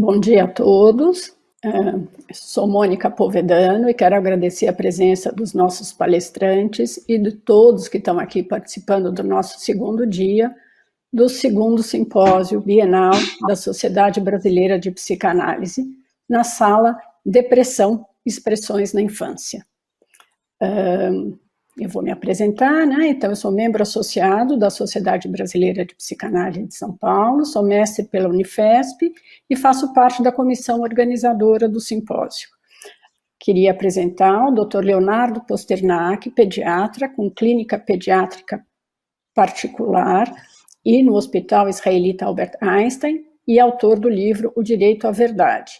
Bom dia a todos. Sou Mônica Povedano e quero agradecer a presença dos nossos palestrantes e de todos que estão aqui participando do nosso segundo dia do segundo simpósio bienal da Sociedade Brasileira de Psicanálise, na sala Depressão, Expressões na Infância. Eu vou me apresentar, né? Então, eu sou membro associado da Sociedade Brasileira de Psicanálise de São Paulo, sou mestre pela Unifesp e faço parte da comissão organizadora do simpósio. Queria apresentar o Dr. Leonardo Posternak, pediatra com clínica pediátrica particular e no Hospital Israelita Albert Einstein e autor do livro O Direito à Verdade,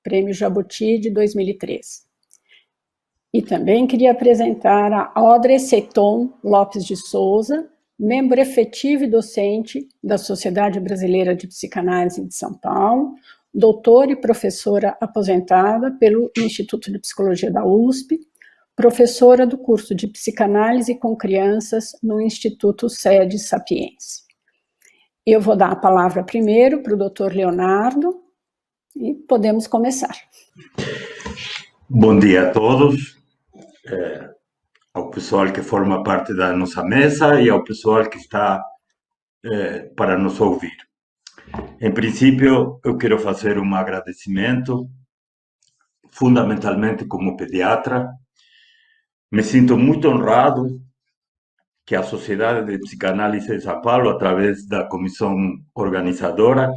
Prêmio Jabuti de 2003. E também queria apresentar a Audrey Seton Lopes de Souza, membro efetivo e docente da Sociedade Brasileira de Psicanálise de São Paulo, doutora e professora aposentada pelo Instituto de Psicologia da USP, professora do curso de Psicanálise com Crianças no Instituto Sede Sapiense. Eu vou dar a palavra primeiro para o Dr. Leonardo e podemos começar. Bom dia a todos. Ao pessoal que forma parte da nossa mesa e ao pessoal que está para nos ouvir. Em princípio, eu quero fazer um agradecimento, fundamentalmente como pediatra. Me sinto muito honrado que a Sociedade de Psicanálise de São Paulo, através da comissão organizadora,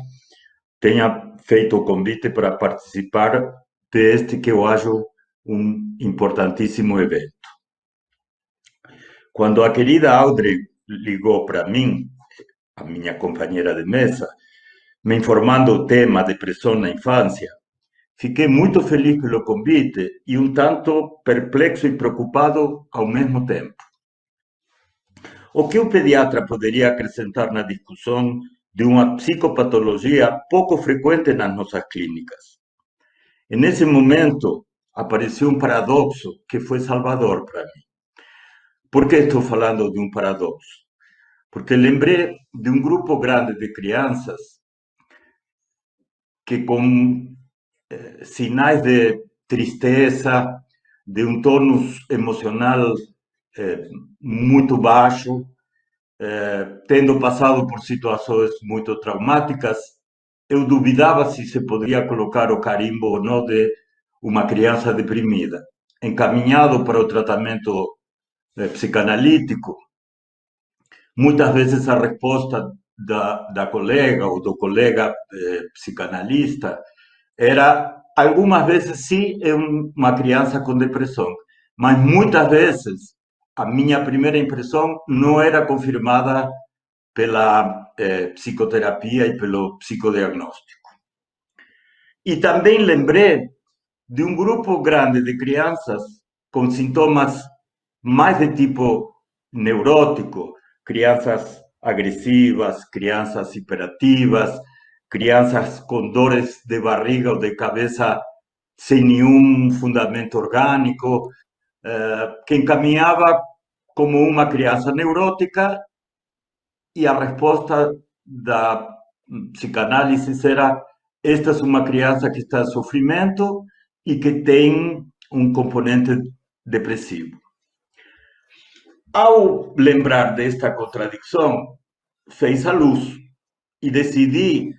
tenha feito o convite para participar deste que eu acho um importantíssimo evento. Quando a querida Audrey ligou para mim, a minha companheira de mesa, me informando o tema depressão na infância, fiquei muito feliz pelo convite e um tanto perplexo e preocupado ao mesmo tempo. O que o pediatra poderia acrescentar na discussão de uma psicopatologia pouco frequente nas nossas clínicas? E nesse momento apareceu um paradoxo que foi salvador para mim. Por que estou falando de um paradoxo? Porque lembrei de um grupo grande de crianças que com sinais de tristeza, de um tônus emocional muito baixo, tendo passado por situações muito traumáticas, eu duvidava se se poderia colocar o carimbo ou não de uma criança deprimida. Encaminhado para o tratamento psicanalítico, muitas vezes a resposta da colega ou do colega psicanalista era, algumas vezes sim, é uma criança com depressão, mas muitas vezes a minha primeira impressão não era confirmada pela psicoterapia e pelo psicodiagnóstico. E também lembrei de um grupo grande de crianças com sintomas mais de tipo neurótico, crianças agressivas, crianças hiperativas, crianças com dores de barriga ou de cabeça sem nenhum fundamento orgânico, que encaminhava como uma criança neurótica, e a resposta da psicanálise era: esta é uma criança que está em sofrimento e que tem um componente depressivo. Ao lembrar desta contradição, fez a luz e decidi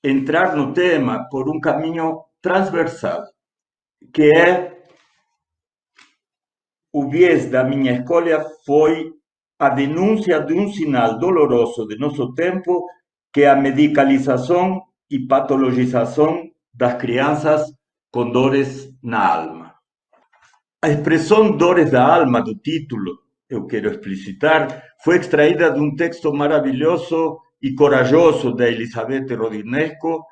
entrar no tema por um caminho transversal, que é o viés da minha escolha foi a denúncia de um sinal doloroso de nosso tempo, que é a medicalização e patologização das crianças com dores na alma. A expressão dores da alma do título, eu quero explicitar, foi extraída de um texto maravilhoso e corajoso da Elizabeth Rodinesco,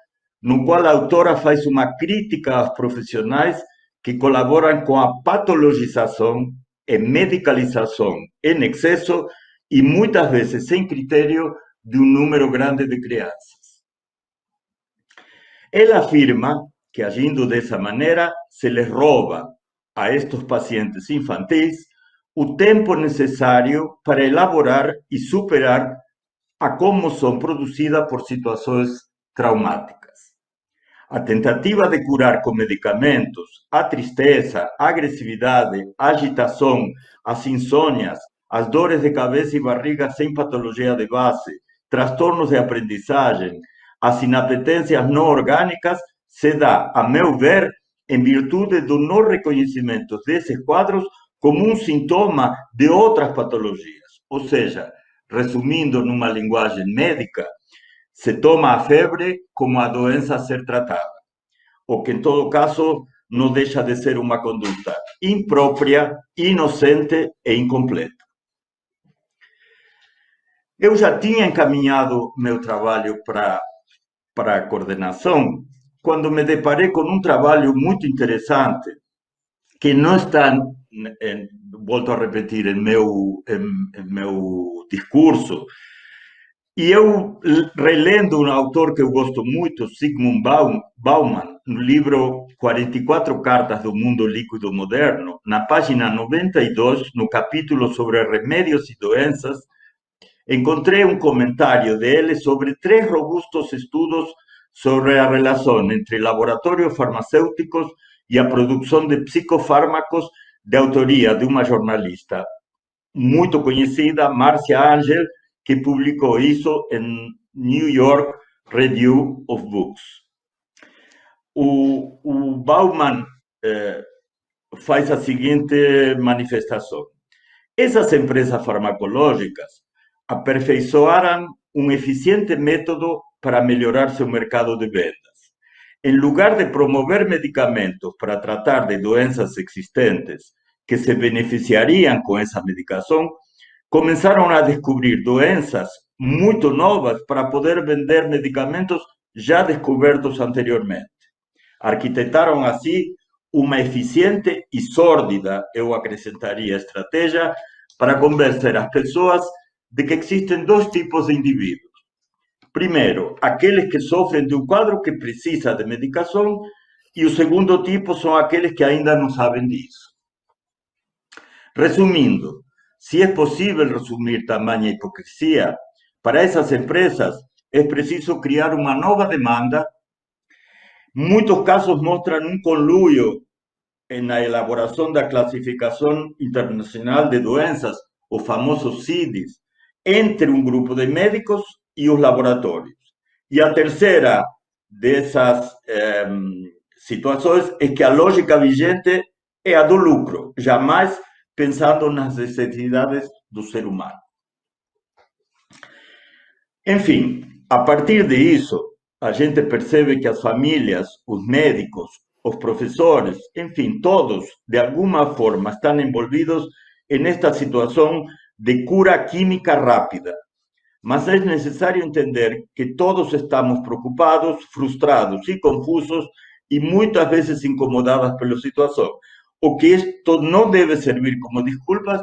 no qual a autora faz uma crítica aos profissionais que colaboram com a patologização e medicalização em excesso e muitas vezes sem critério de um número grande de crianças. Ela afirma que, agindo dessa maneira, se les rouba a estes pacientes infantis o tempo necessário para elaborar e superar a comoção produzida por situações traumáticas. A tentativa de curar com medicamentos a tristeza, a agressividade, a agitação, as insônias, as dores de cabeça e barriga sem patologia de base, transtornos de aprendizagem, as inapetências não orgânicas, se dá, a meu ver, em virtude do não reconhecimento desses quadros como um sintoma de outras patologias. Ou seja, resumindo numa linguagem médica, se toma a febre como a doença a ser tratada, o que, em todo caso, não deixa de ser uma conduta imprópria, inocente e incompleta. Eu já tinha encaminhado meu trabalho para a coordenação quando me deparei com um trabalho muito interessante que não está, volto a repetir, em meu discurso. E eu, relendo um autor que eu gosto muito, Zygmunt Bauman, no livro 44 Cartas do Mundo Líquido Moderno, na página 92, no capítulo sobre remédios e doenças, encontrei um comentário dele sobre 3 robustos estudos sobre a relação entre laboratórios farmacêuticos e a produção de psicofármacos, de autoria de uma jornalista muito conhecida, Marcia Angel, que publicou isso em New York Review of Books. O Bauman faz a seguinte manifestação. Essas empresas farmacológicas aperfeiçoaram um eficiente método para melhorar seu mercado de vendas. Em lugar de promover medicamentos para tratar de doenças existentes que se beneficiariam com essa medicação, começaram a descobrir doenças muito novas para poder vender medicamentos já descobertos anteriormente. Arquitetaram assim uma eficiente e sórdida, eu acrescentaria, estratégia para convencer as pessoas de que existem 2 tipos de indivíduos. Primeiro, aqueles que sofrem de um quadro que precisa de medicação, e o segundo tipo são aqueles que ainda não sabem disso. Resumindo, se é possível resumir tamanha hipocrisia, para essas empresas é preciso criar uma nova demanda. Muitos casos mostram um conluio na elaboração da Classificação Internacional de Doenças, o famoso CIDES, entre um grupo de médicos e os laboratórios. E a terceira dessas situações é que a lógica vigente é a do lucro, jamais pensando nas necessidades do ser humano. Enfim, a partir disso, a gente percebe que as famílias, os médicos, os professores, enfim, todos, de alguma forma, estão envolvidos nesta situação de cura química rápida. Mas é necessário entender que todos estamos preocupados, frustrados e confusos e muitas vezes incomodados pela situação. O que isto não deve servir como desculpas,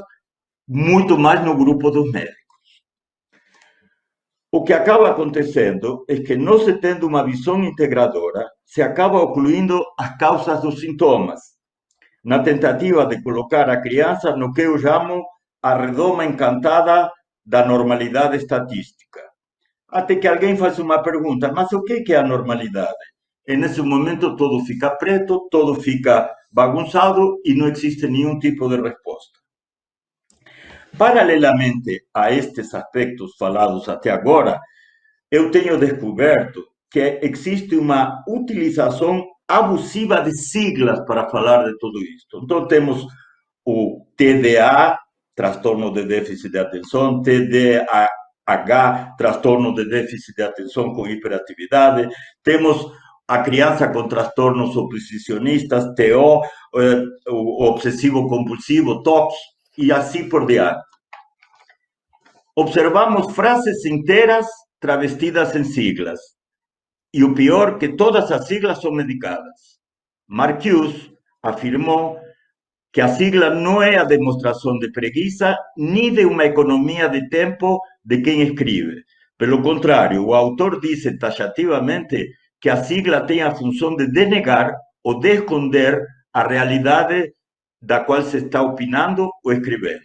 muito mais no grupo dos médicos. O que acaba acontecendo é que, não se tendo uma visão integradora, se acaba ocluindo as causas dos sintomas, na tentativa de colocar a criança no que eu chamo a redoma encantada da normalidade estatística. Até que alguém faz uma pergunta, mas o que é a normalidade? E nesse momento todo fica preto, todo fica bagunçado e não existe nenhum tipo de resposta. Paralelamente a estes aspectos falados até agora, eu tenho descoberto que existe uma utilização abusiva de siglas para falar de tudo isto. Então temos o TDA, transtorno de déficit de atenção, TDAH, transtorno de déficit de atenção com hiperatividade, temos a criança com transtornos oposicionistas, TO, o obsessivo-compulsivo, TOC, e assim por diante. Observamos frases inteiras travestidas em siglas. E o pior, que todas as siglas são medicadas. Marcuse afirmou que a sigla não é a demonstração de preguiça nem de uma economia de tempo de quem escreve. Pelo contrário, o autor disse taxativamente que a sigla tem a função de denegar ou de esconder a realidade da qual se está opinando ou escrevendo.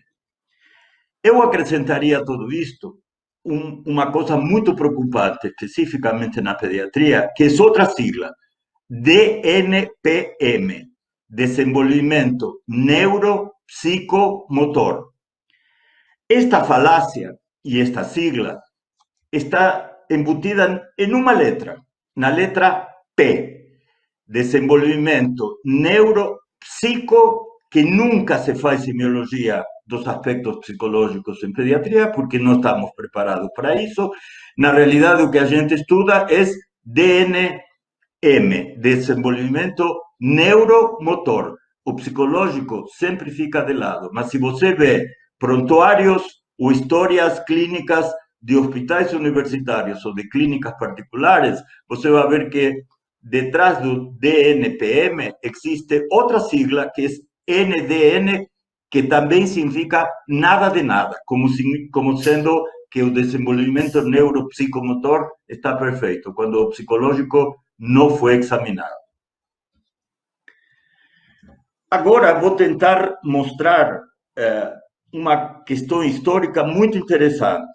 Eu acrescentaria a tudo isto uma coisa muito preocupante, especificamente na pediatria, que é outra sigla, DNPM, desenvolvimento neuropsicomotor. Esta falacia y esta sigla está embutida en una letra, la letra P, desenvolvimento neuropsico, que nunca se faz semiologia dos aspectos psicológicos em pediatria, porque não estamos preparados para isso. Na realidade, o que a gente estuda é DNM, desenvolvimento neuromotor. O psicológico sempre fica de lado, mas se você vê prontuários ou histórias clínicas de hospitais universitários ou de clínicas particulares, você vai ver que detrás do DNPM existe outra sigla que é NDN, que também significa nada de nada, como sendo que o desenvolvimento neuropsicomotor está perfeito, quando o psicológico não foi examinado. Agora vou tentar mostrar uma questão histórica muito interessante,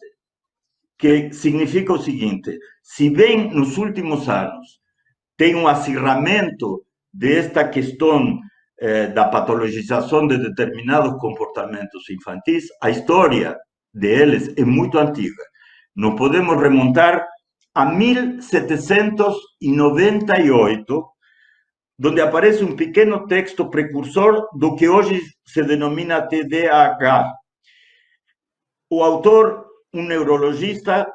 que significa o seguinte: se bem nos últimos anos tem um acirramento desta questão da patologização de determinados comportamentos infantis, a história deles é muito antiga. Nós podemos remontar a 1798, onde aparece um pequeno texto precursor do que hoje se denomina TDAH. O autor, um neurologista,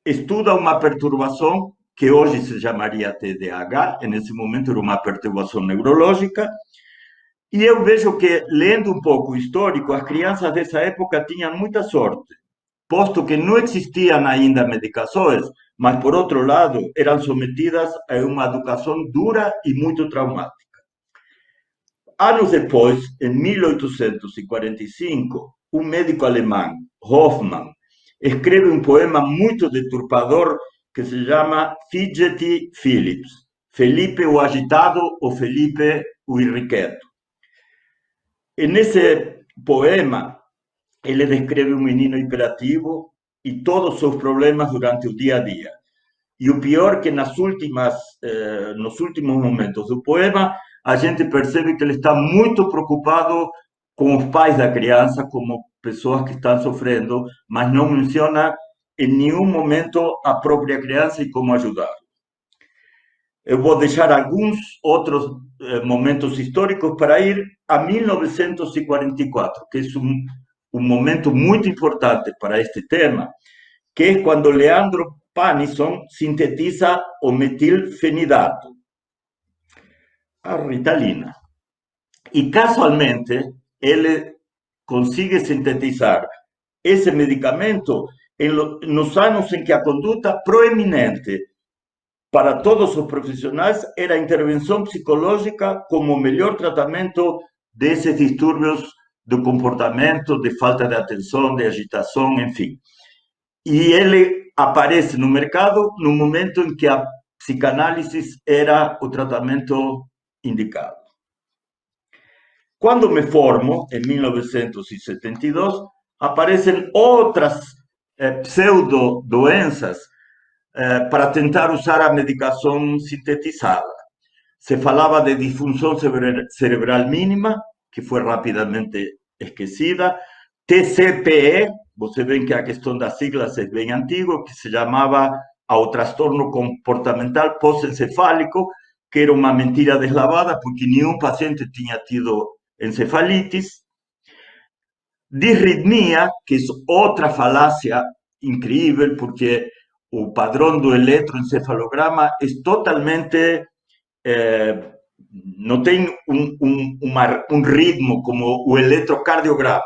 estuda uma perturbação que hoje se chamaria TDAH, nesse momento era uma perturbação neurológica, e eu vejo que, lendo um pouco o histórico, as crianças dessa época tinham muita sorte, posto que não existiam ainda medicações, mas, por outro lado, eram submetidas a uma educação dura e muito traumática. Anos depois, em 1845, um médico alemão, Hoffmann, escreve um poema muito deturpador que se chama Fidgety Phillips, Felipe o Agitado ou Felipe o Irrequieto. E nesse poema, ele descreve um menino hiperativo e todos os seus problemas durante o dia a dia. E o pior que nos últimos momentos do poema, a gente percebe que ele está muito preocupado com os pais da criança, como pessoas que estão sofrendo, mas não menciona em nenhum momento a própria criança e como ajudar. Eu vou deixar alguns outros momentos históricos para ir a 1944, que é um momento muito importante para este tema, que é quando Leandro Panisson sintetiza o metilfenidato, a Ritalina. E, casualmente, ele consegue sintetizar esse medicamento nos anos em que a conduta proeminente para todos os profissionais era a intervenção psicológica como o melhor tratamento desses distúrbios do comportamento, de falta de atenção, de agitação, enfim. E ele aparece no mercado no momento em que a psicanálise era o tratamento indicado. Quando me formo, em 1972, aparecem outras pseudo-doenças para tentar usar a medicação sintetizada. Se falava de disfunção cerebral mínima, que foi rapidamente esquecida, TCPE, você vê que a questão das siglas é bem antiga, que se chamava ao transtorno comportamental pós-encefálico, que era uma mentira deslavada, porque nenhum paciente tinha tido encefalites. Disritmia, que é outra falácia incrível, porque o padrão do eletroencefalograma é totalmente... não tem um ritmo como o eletrocardiograma,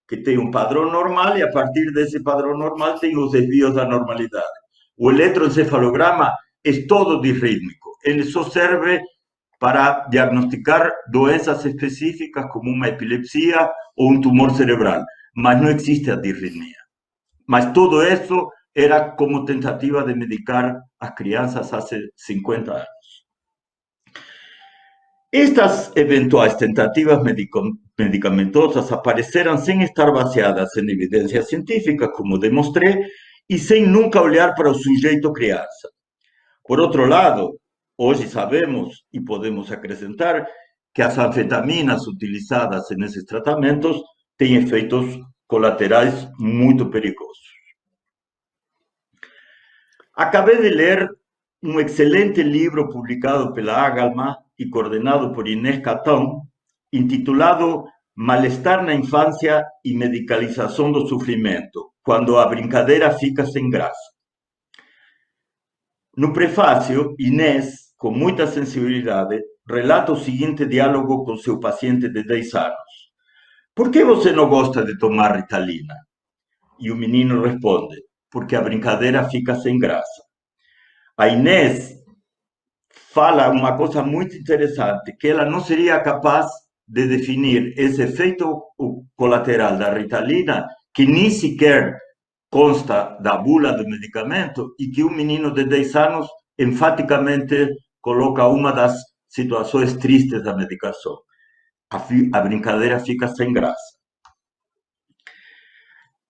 que tem um padrão normal e a partir desse padrão normal tem os desvios da normalidade. O eletroencefalograma é todo disrítmico. Ele só serve para diagnosticar doenças específicas como uma epilepsia ou um tumor cerebral, mas não existe a disritmia. Mas tudo isso era como tentativa de medicar as crianças há 50 anos. Estas eventuais tentativas medicamentosas apareceram sem estar baseadas em evidência científica, como demonstrei, e sem nunca olhar para o sujeito criança. Por outro lado, Hoje sabemos e podemos acrescentar que as anfetaminas utilizadas nesses tratamentos têm efeitos colaterais muito perigosos. Acabei de ler um excelente livro publicado pela Agalma e coordenado por Inés Catão, intitulado Malestar na Infância e Medicalização do Sofrimento, quando a brincadeira fica sem graça. No prefácio, Inés, com muita sensibilidade, relata o seguinte diálogo com seu paciente de 10 anos. Por que você não gosta de tomar Ritalina? E o menino responde, porque a brincadeira fica sem graça. A Inés fala uma coisa muito interessante, que ela não seria capaz de definir esse efeito colateral da Ritalina, que nem sequer consta da bula do medicamento, e que um menino de 10 anos enfaticamente coloca uma das situações tristes da medicação. A brincadeira fica sem graça.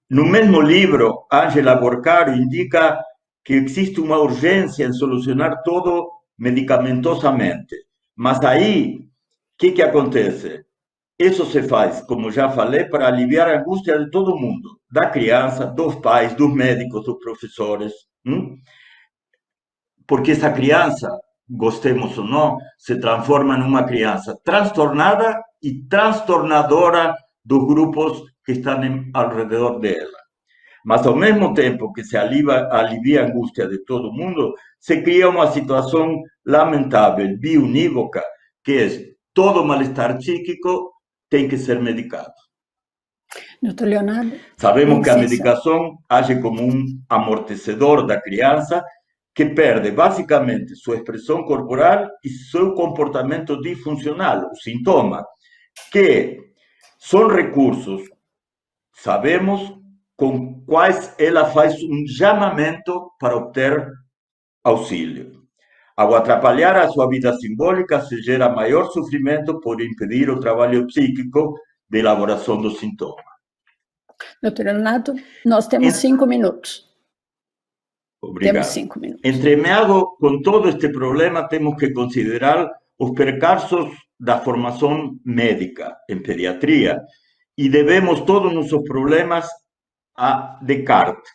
No mesmo livro, Angela Borcaro indica que existe uma urgência em solucionar todo medicamentosamente. Mas aí, o que acontece? Isso se faz, como já falei, para aliviar a angústia de todo mundo, da criança, dos pais, dos médicos, dos professores. Porque essa criança, gostemos ou não, se transforma numa criança transtornada e transtornadora dos grupos que estão ao redor dela. Mas, ao mesmo tempo que se alivia a angústia de todo mundo, se cria uma situação lamentável, biunívoca, que é todo mal-estar psíquico tem que ser medicado. Doutor Leonardo? Sabemos que a medicação age como um amortecedor da criança que perde basicamente sua expressão corporal e seu comportamento disfuncional, o sintoma, que são recursos, sabemos, com quais ela faz um chamamento para obter auxílio. Ao atrapalhar a sua vida simbólica, se gera maior sofrimento por impedir o trabalho psíquico de elaboração do sintoma. Doutor Leonardo, nós temos 5 minutos. Obrigado. Temos 5 minutos. Entremeado com todo este problema, temos que considerar os percalços da formação médica em pediatria e devemos todos nossos problemas a Descartes,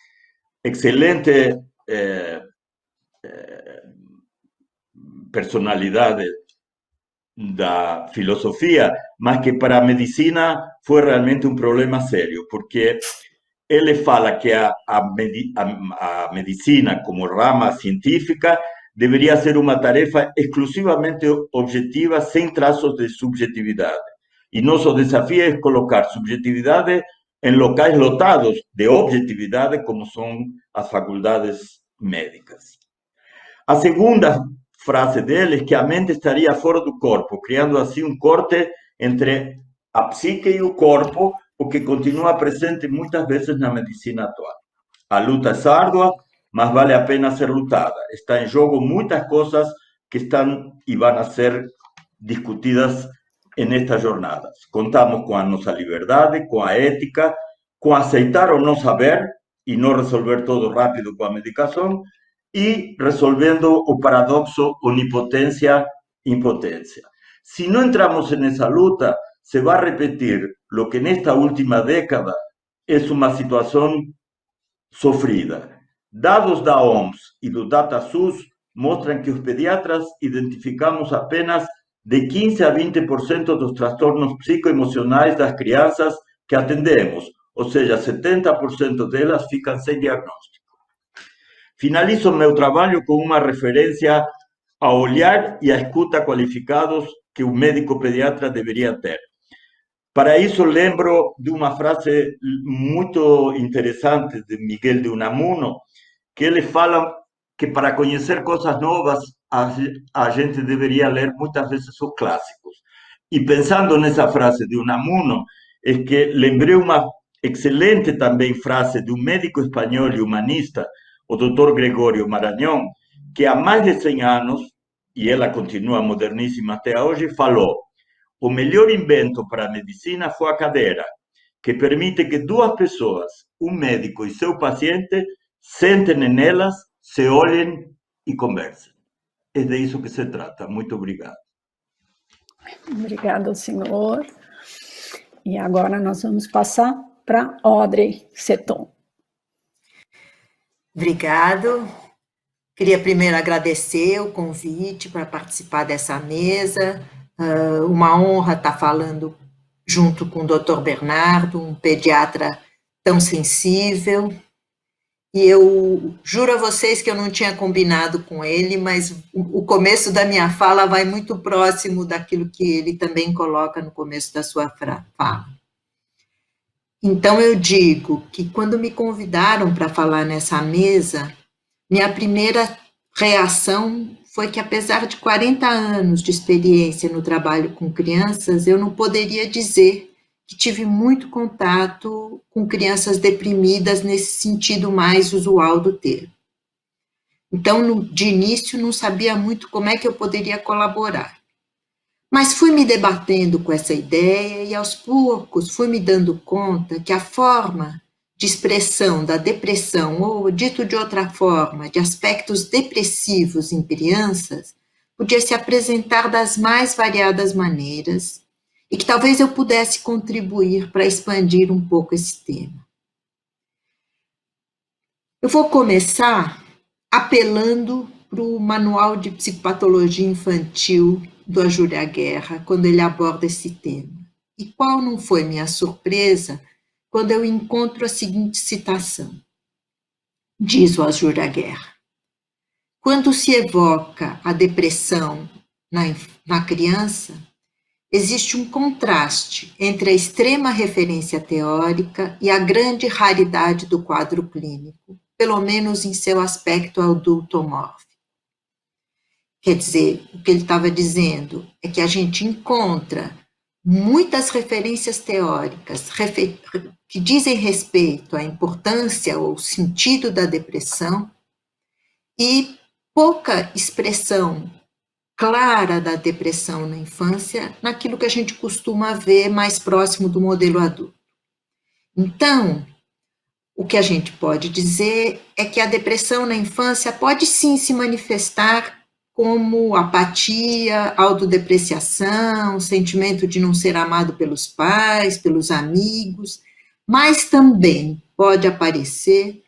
excelente personalidade da filosofia, mas que para a medicina foi realmente um problema sério, porque ele fala que a medicina, como rama científica, deveria ser uma tarefa exclusivamente objetiva, sem traços de subjetividade. E nosso desafio é colocar subjetividade em locais lotados de objetividade, como são as faculdades médicas. A segunda frase dele é que a mente estaria fora do corpo, criando assim um corte entre a psique e o corpo, o que continua presente muitas vezes na medicina atual. A luta é árdua, mas vale a pena ser lutada. Está em jogo muitas coisas que estão e vão ser discutidas nestas jornadas. Contamos com a nossa liberdade, com a ética, com aceitar ou não saber e não resolver tudo rápido com a medicação, e resolvendo o paradoxo onipotência-impotência. Se não entramos nessa luta, se vai repetir o que nesta última década é uma situação sofrida. Dados da OMS e do DataSUS mostram que os pediatras identificamos apenas de 15 a 20% dos transtornos psicoemocionais das crianças que atendemos, ou seja, 70% delas ficam sem diagnóstico. Finalizo meu trabalho com uma referência ao olhar e à escuta qualificados que o médico pediatra deveria ter. Para isso, lembro de uma frase muito interessante de Miguel de Unamuno, que ele fala que para conhecer coisas novas, a gente deveria ler muitas vezes os clássicos. E pensando nessa frase de Unamuno, é que lembrei uma excelente também frase de um médico espanhol e humanista, o Dr. Gregorio Marañón, que há mais de 100 anos, e ela continua moderníssima até hoje, falou: o melhor invento para a medicina foi a cadeira, que permite que duas pessoas, um médico e seu paciente, sentem nelas, se olhem e conversem. é disso que se trata. Muito obrigado. Obrigada, senhor. E agora nós vamos passar para Audrey Seton. Obrigado. Queria primeiro agradecer o convite para participar dessa mesa. Uma honra estar falando junto com o Dr. Bernardo, um pediatra tão sensível. E eu juro a vocês que eu não tinha combinado com ele, mas o começo da minha fala vai muito próximo daquilo que ele também coloca no começo da sua fala. Então, eu digo que quando me convidaram para falar nessa mesa, minha primeira reação foi que, apesar de 40 anos de experiência no trabalho com crianças, eu não poderia dizer que tive muito contato com crianças deprimidas nesse sentido mais usual do termo. Então, de início, não sabia muito como é que eu poderia colaborar. Mas fui me debatendo com essa ideia e, aos poucos, fui me dando conta que a forma de expressão da depressão, ou, dito de outra forma, de aspectos depressivos em crianças, podia se apresentar das mais variadas maneiras e que talvez eu pudesse contribuir para expandir um pouco esse tema. Eu vou começar apelando para o Manual de Psicopatologia Infantil do Ajur Aguerra, quando ele aborda esse tema. E qual não foi minha surpresa quando eu encontro a seguinte citação. Diz o Ajur Aguerra: quando se evoca a depressão na criança, existe um contraste entre a extrema referência teórica e a grande raridade do quadro clínico, pelo menos em seu aspecto adultomórfico. Quer dizer, o que ele estava dizendo é que a gente encontra muitas referências teóricas que dizem respeito à importância ou sentido da depressão e pouca expressão clara da depressão na infância, naquilo que a gente costuma ver mais próximo do modelo adulto. Então, o que a gente pode dizer é que a depressão na infância pode sim se manifestar como apatia, autodepreciação, sentimento de não ser amado pelos pais, pelos amigos, mas também pode aparecer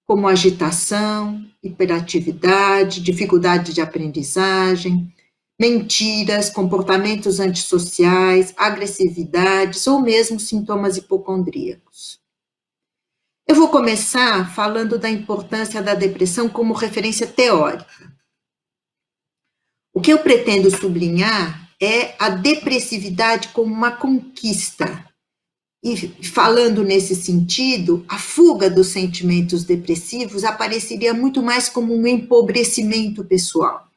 como agitação, hiperatividade, dificuldade de aprendizagem, mentiras, comportamentos antissociais, agressividades ou mesmo sintomas hipocondríacos. Eu vou começar falando da importância da depressão como referência teórica. O que eu pretendo sublinhar é a depressividade como uma conquista. E falando nesse sentido, a fuga dos sentimentos depressivos apareceria muito mais como um empobrecimento pessoal.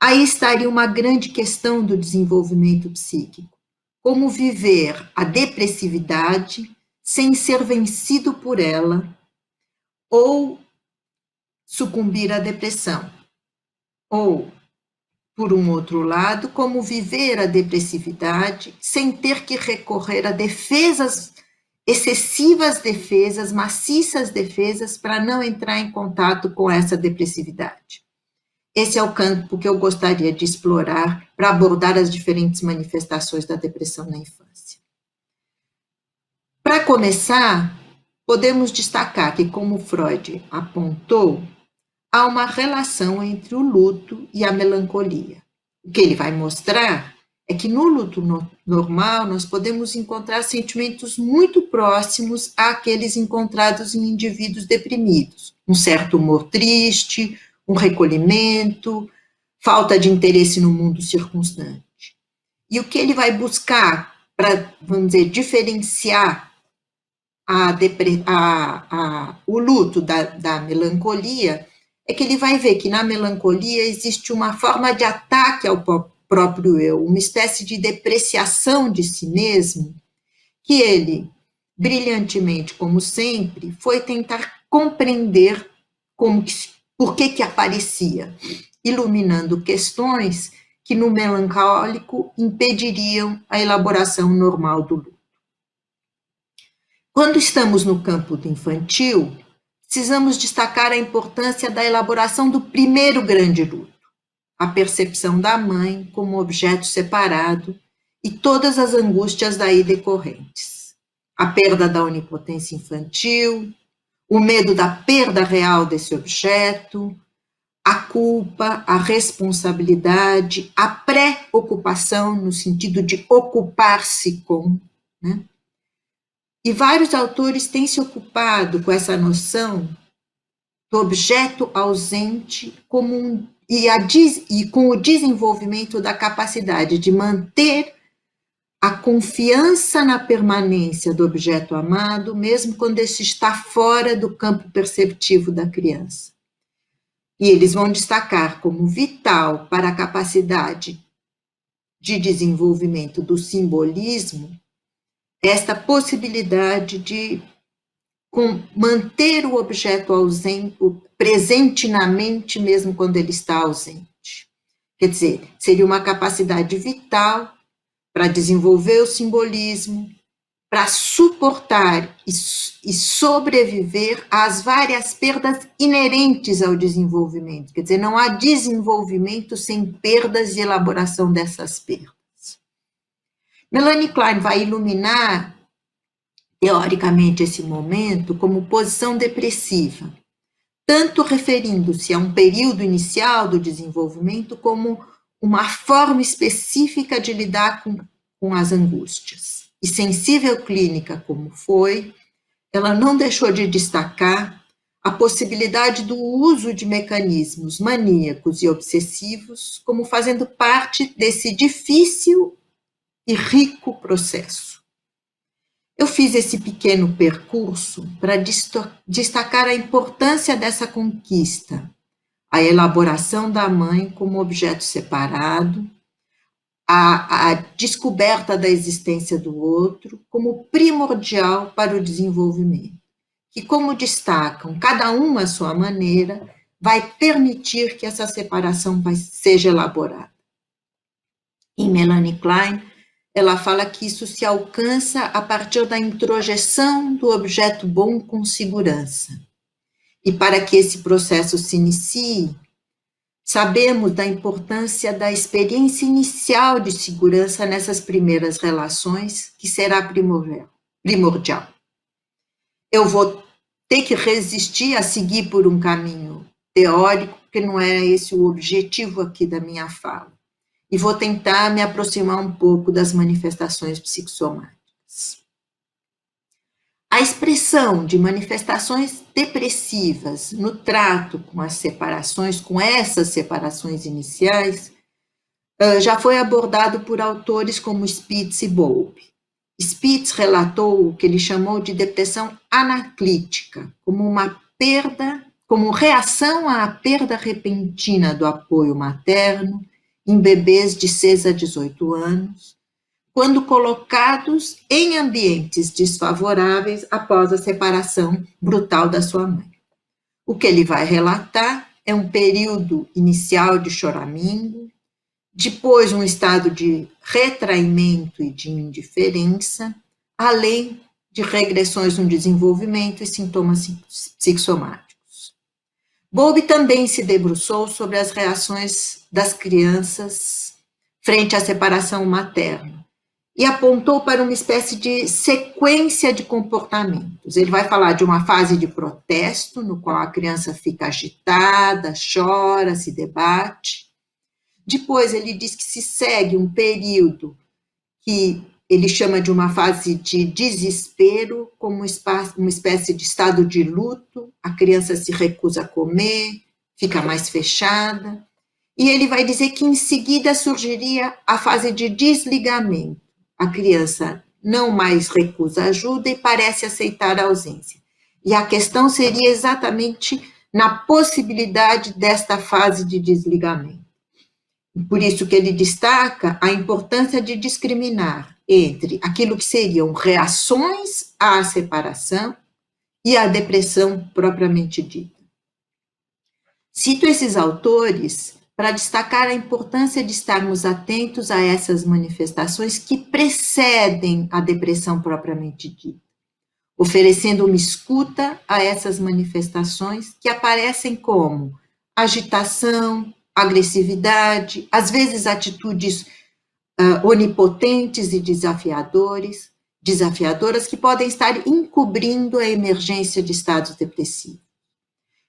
Aí estaria uma grande questão do desenvolvimento psíquico. Como viver a depressividade sem ser vencido por ela ou sucumbir à depressão. Ou, por um outro lado, como viver a depressividade sem ter que recorrer a defesas, excessivas defesas, maciças defesas, para não entrar em contato com essa depressividade. Esse é o campo que eu gostaria de explorar para abordar as diferentes manifestações da depressão na infância. Para começar, podemos destacar que, como Freud apontou, há uma relação entre o luto e a melancolia. O que ele vai mostrar é que no luto normal nós podemos encontrar sentimentos muito próximos àqueles encontrados em indivíduos deprimidos. Um certo humor triste, um recolhimento, falta de interesse no mundo circunstante. E o que ele vai buscar para, vamos dizer, diferenciar o luto da melancolia é que ele vai ver que na melancolia existe uma forma de ataque ao próprio eu, uma espécie de depreciação de si mesmo, que ele, brilhantemente, como sempre, foi tentar compreender por que aparecia, iluminando questões que no melancólico impediriam a elaboração normal do luto. Quando estamos no campo do infantil, precisamos destacar a importância da elaboração do primeiro grande luto, a percepção da mãe como objeto separado e todas as angústias daí decorrentes. A perda da onipotência infantil, o medo da perda real desse objeto, a culpa, a responsabilidade, a preocupação no sentido de ocupar-se com, né? E vários autores têm se ocupado com essa noção do objeto ausente como e com o desenvolvimento da capacidade de manter a confiança na permanência do objeto amado, mesmo quando esse está fora do campo perceptivo da criança. E eles vão destacar como vital para a capacidade de desenvolvimento do simbolismo esta possibilidade de manter o objeto ausente, presente na mente, mesmo quando ele está ausente. Quer dizer, seria uma capacidade vital para desenvolver o simbolismo, para suportar e sobreviver às várias perdas inerentes ao desenvolvimento. Quer dizer, não há desenvolvimento sem perdas e elaboração dessas perdas. Melanie Klein vai iluminar, teoricamente, esse momento como posição depressiva, tanto referindo-se a um período inicial do desenvolvimento como uma forma específica de lidar com as angústias. E sensível clínica como foi, ela não deixou de destacar a possibilidade do uso de mecanismos maníacos e obsessivos como fazendo parte desse difícil e rico processo. Eu fiz esse pequeno percurso para destacar a importância dessa conquista, a elaboração da mãe como objeto separado, a descoberta da existência do outro como primordial para o desenvolvimento, que, como destacam, cada uma à sua maneira, vai permitir que essa separação seja elaborada. Em Melanie Klein, ela fala que isso se alcança a partir da introjeção do objeto bom com segurança. E para que esse processo se inicie, sabemos da importância da experiência inicial de segurança nessas primeiras relações, que será primordial. Eu vou ter que resistir a seguir por um caminho teórico, porque não é esse o objetivo aqui da minha fala. E vou tentar me aproximar um pouco das manifestações psicossomáticas. A expressão de manifestações depressivas no trato com as separações, com essas separações iniciais, já foi abordado por autores como Spitz e Bowlby. Spitz relatou o que ele chamou de depressão anaclítica, como uma perda, como reação à perda repentina do apoio materno em bebês de 6 a 18 anos, quando colocados em ambientes desfavoráveis após a separação brutal da sua mãe. O que ele vai relatar é um período inicial de choramingo, depois um estado de retraimento e de indiferença, além de regressões no desenvolvimento e sintomas psicossomáticos. Bowlby também se debruçou sobre as reações das crianças frente à separação materna e apontou para uma espécie de sequência de comportamentos. Ele vai falar de uma fase de protesto, no qual a criança fica agitada, chora, se debate. Depois ele diz que se segue um período que ele chama de uma fase de desespero, como uma espécie de estado de luto, a criança se recusa a comer, fica mais fechada, e ele vai dizer que em seguida surgiria a fase de desligamento. A criança não mais recusa ajuda e parece aceitar a ausência. E a questão seria exatamente na possibilidade desta fase de desligamento. Por isso que ele destaca a importância de discriminar entre aquilo que seriam reações à separação e à depressão propriamente dita. Cito esses autores para destacar a importância de estarmos atentos a essas manifestações que precedem a depressão propriamente dita, oferecendo uma escuta a essas manifestações que aparecem como agitação, agressividade, às vezes atitudes onipotentes e desafiadoras que podem estar encobrindo a emergência de estados depressivos.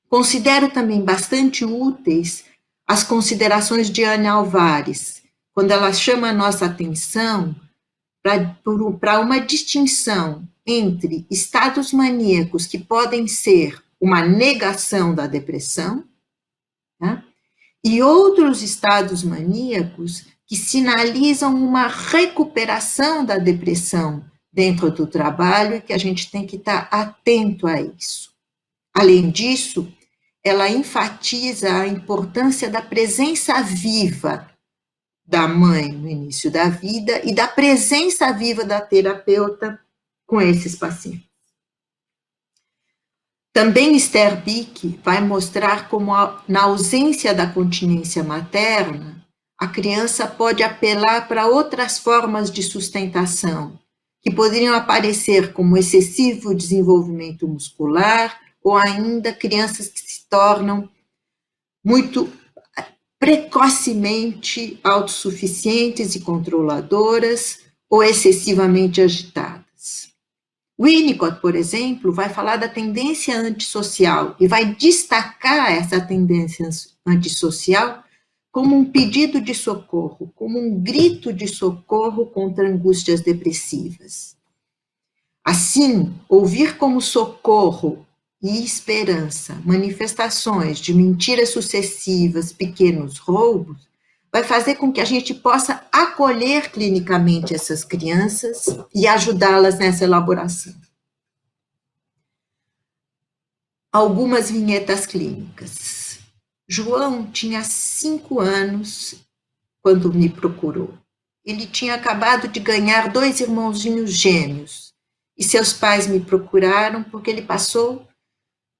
Considero também bastante úteis as considerações de Ana Álvares, quando ela chama a nossa atenção para uma distinção entre estados maníacos que podem ser uma negação da depressão, né, e outros estados maníacos que sinalizam uma recuperação da depressão dentro do trabalho e que a gente tem que estar atento a isso. Além disso, ela enfatiza a importância da presença viva da mãe no início da vida e da presença viva da terapeuta com esses pacientes. Também Esther Bick vai mostrar como, na ausência da continência materna, a criança pode apelar para outras formas de sustentação, que poderiam aparecer como excessivo desenvolvimento muscular, ou ainda crianças que se tornam muito precocemente autossuficientes e controladoras, ou excessivamente agitadas. Winnicott, por exemplo, vai falar da tendência antissocial e vai destacar essa tendência antissocial como um pedido de socorro, como um grito de socorro contra angústias depressivas. Assim, ouvir como socorro e esperança manifestações de mentiras sucessivas, pequenos roubos, vai fazer com que a gente possa acolher clinicamente essas crianças e ajudá-las nessa elaboração. Algumas vinhetas clínicas. João tinha 5 anos quando me procurou. Ele tinha acabado de ganhar 2 irmãozinhos gêmeos e seus pais me procuraram porque ele passou,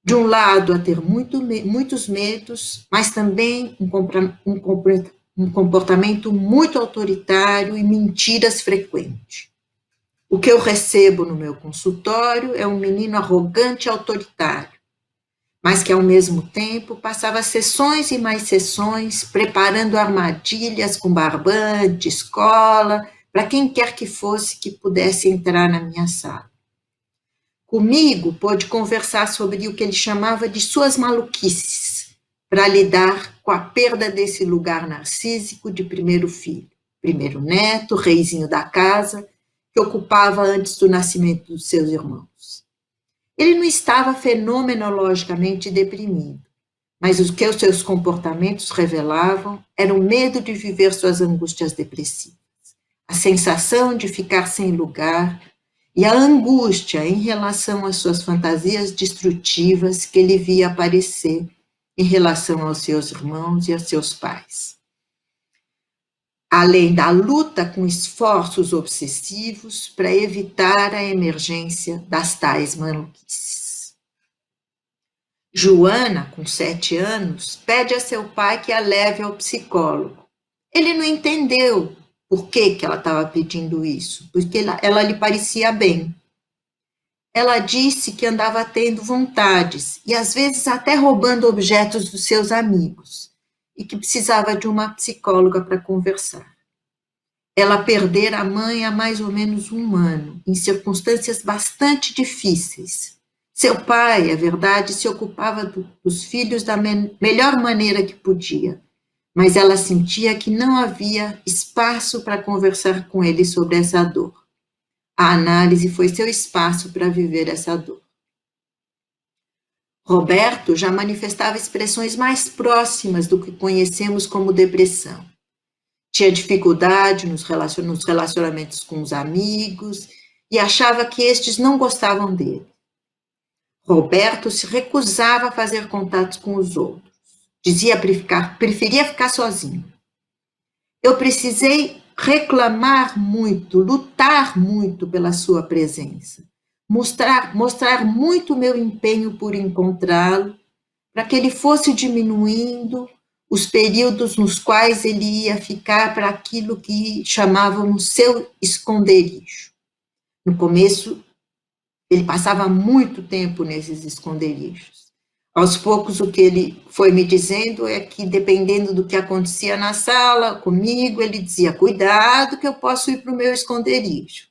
de um lado, a ter muitos medos, mas também um comportamento muito autoritário e mentiras frequentes. O que eu recebo no meu consultório é um menino arrogante e autoritário, mas que, ao mesmo tempo, passava sessões e mais sessões preparando armadilhas com barbante, escola, para quem quer que fosse que pudesse entrar na minha sala. Comigo, pôde conversar sobre o que ele chamava de suas maluquices, para lidar com a perda desse lugar narcísico de primeiro filho, primeiro neto, reizinho da casa, que ocupava antes do nascimento dos seus irmãos. Ele não estava fenomenologicamente deprimido, mas o que os seus comportamentos revelavam era o medo de viver suas angústias depressivas, a sensação de ficar sem lugar e a angústia em relação às suas fantasias destrutivas que ele via aparecer em relação aos seus irmãos e aos seus pais. Além da luta com esforços obsessivos para evitar a emergência das tais maluquices. Joana, com 7 anos, pede a seu pai que a leve ao psicólogo. Ele não entendeu por que ela estava pedindo isso, porque ela lhe parecia bem. Ela disse que andava tendo vontades e às vezes até roubando objetos dos seus amigos e que precisava de uma psicóloga para conversar. Ela perdera a mãe há mais ou menos 1 ano, em circunstâncias bastante difíceis. Seu pai, é verdade, se ocupava dos filhos da melhor maneira que podia, mas ela sentia que não havia espaço para conversar com ele sobre essa dor. A análise foi seu espaço para viver essa dor. Roberto já manifestava expressões mais próximas do que conhecemos como depressão. Tinha dificuldade nos relacionamentos com os amigos e achava que estes não gostavam dele. Roberto se recusava a fazer contatos com os outros. Dizia preferia ficar sozinho. Eu precisei reclamar muito, lutar muito pela sua presença, mostrar muito meu empenho por encontrá-lo, para que ele fosse diminuindo os períodos nos quais ele ia ficar para aquilo que chamávamos seu esconderijo. No começo, ele passava muito tempo nesses esconderijos. Aos poucos, o que ele foi me dizendo é que, dependendo do que acontecia na sala, comigo, ele dizia, cuidado que eu posso ir para o meu esconderijo.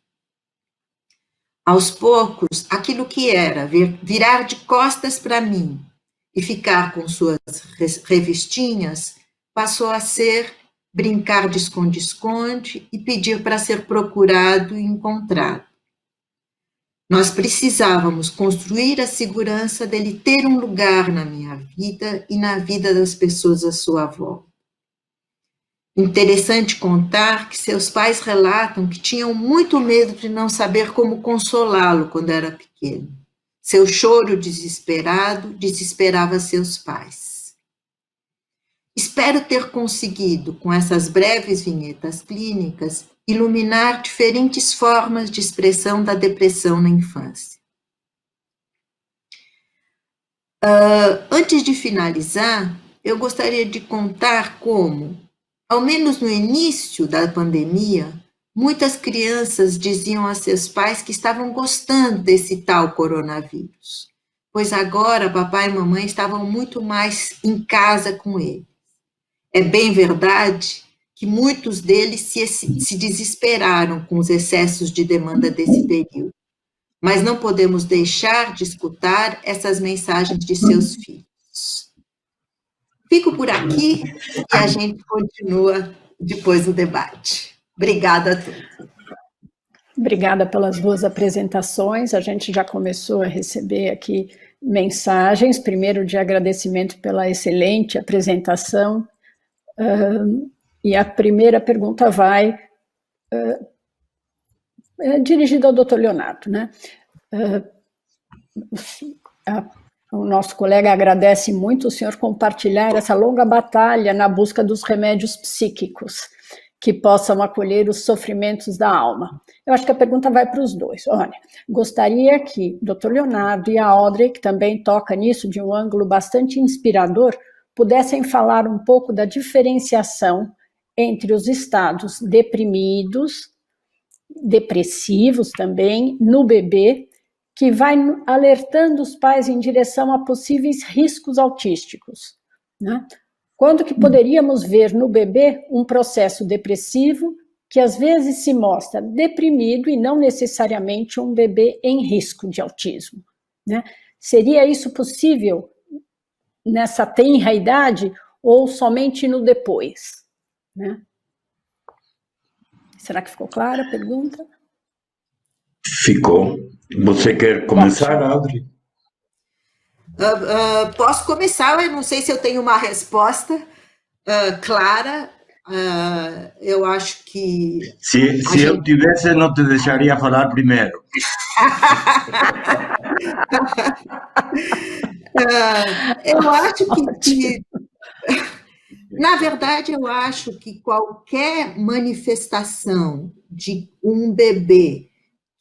Aos poucos, aquilo que era virar de costas para mim e ficar com suas revistinhas, passou a ser brincar de esconde-esconde e pedir para ser procurado e encontrado. Nós precisávamos construir a segurança dele ter um lugar na minha vida e na vida das pessoas à sua volta. Interessante contar que seus pais relatam que tinham muito medo de não saber como consolá-lo quando era pequeno. Seu choro desesperado desesperava seus pais. Espero ter conseguido, com essas breves vinhetas clínicas, iluminar diferentes formas de expressão da depressão na infância. Antes de finalizar, eu gostaria de contar como, ao menos no início da pandemia, muitas crianças diziam a seus pais que estavam gostando desse tal coronavírus, pois agora papai e mamãe estavam muito mais em casa com ele. É bem verdade que muitos deles se desesperaram com os excessos de demanda desse período, mas não podemos deixar de escutar essas mensagens de seus filhos. Fico por aqui e a gente continua depois do debate. Obrigada a todos. Obrigada pelas duas apresentações. A gente já começou a receber aqui mensagens, primeiro de agradecimento pela excelente apresentação, e a primeira pergunta vai dirigida ao Dr. Leonardo, né? O nosso colega agradece muito o senhor compartilhar essa longa batalha na busca dos remédios psíquicos que possam acolher os sofrimentos da alma. Eu acho que a pergunta vai para os dois. Olha, gostaria que o Dr. Leonardo e a Audrey, que também toca nisso de um ângulo bastante inspirador, pudessem falar um pouco da diferenciação entre os estados deprimidos, depressivos também, no bebê, que vai alertando os pais em direção a possíveis riscos autísticos, né? Quando que poderíamos ver no bebê um processo depressivo que às vezes se mostra deprimido e não necessariamente um bebê em risco de autismo, né? Seria isso possível nessa tenra idade ou somente no depois, né? Será que ficou clara a pergunta? Ficou. Você quer começar, Audrey? Posso começar, eu não sei se eu tenho uma resposta clara. Eu acho que... Se eu tivesse, não te deixaria falar primeiro. Eu acho que na verdade, eu acho que qualquer manifestação de um bebê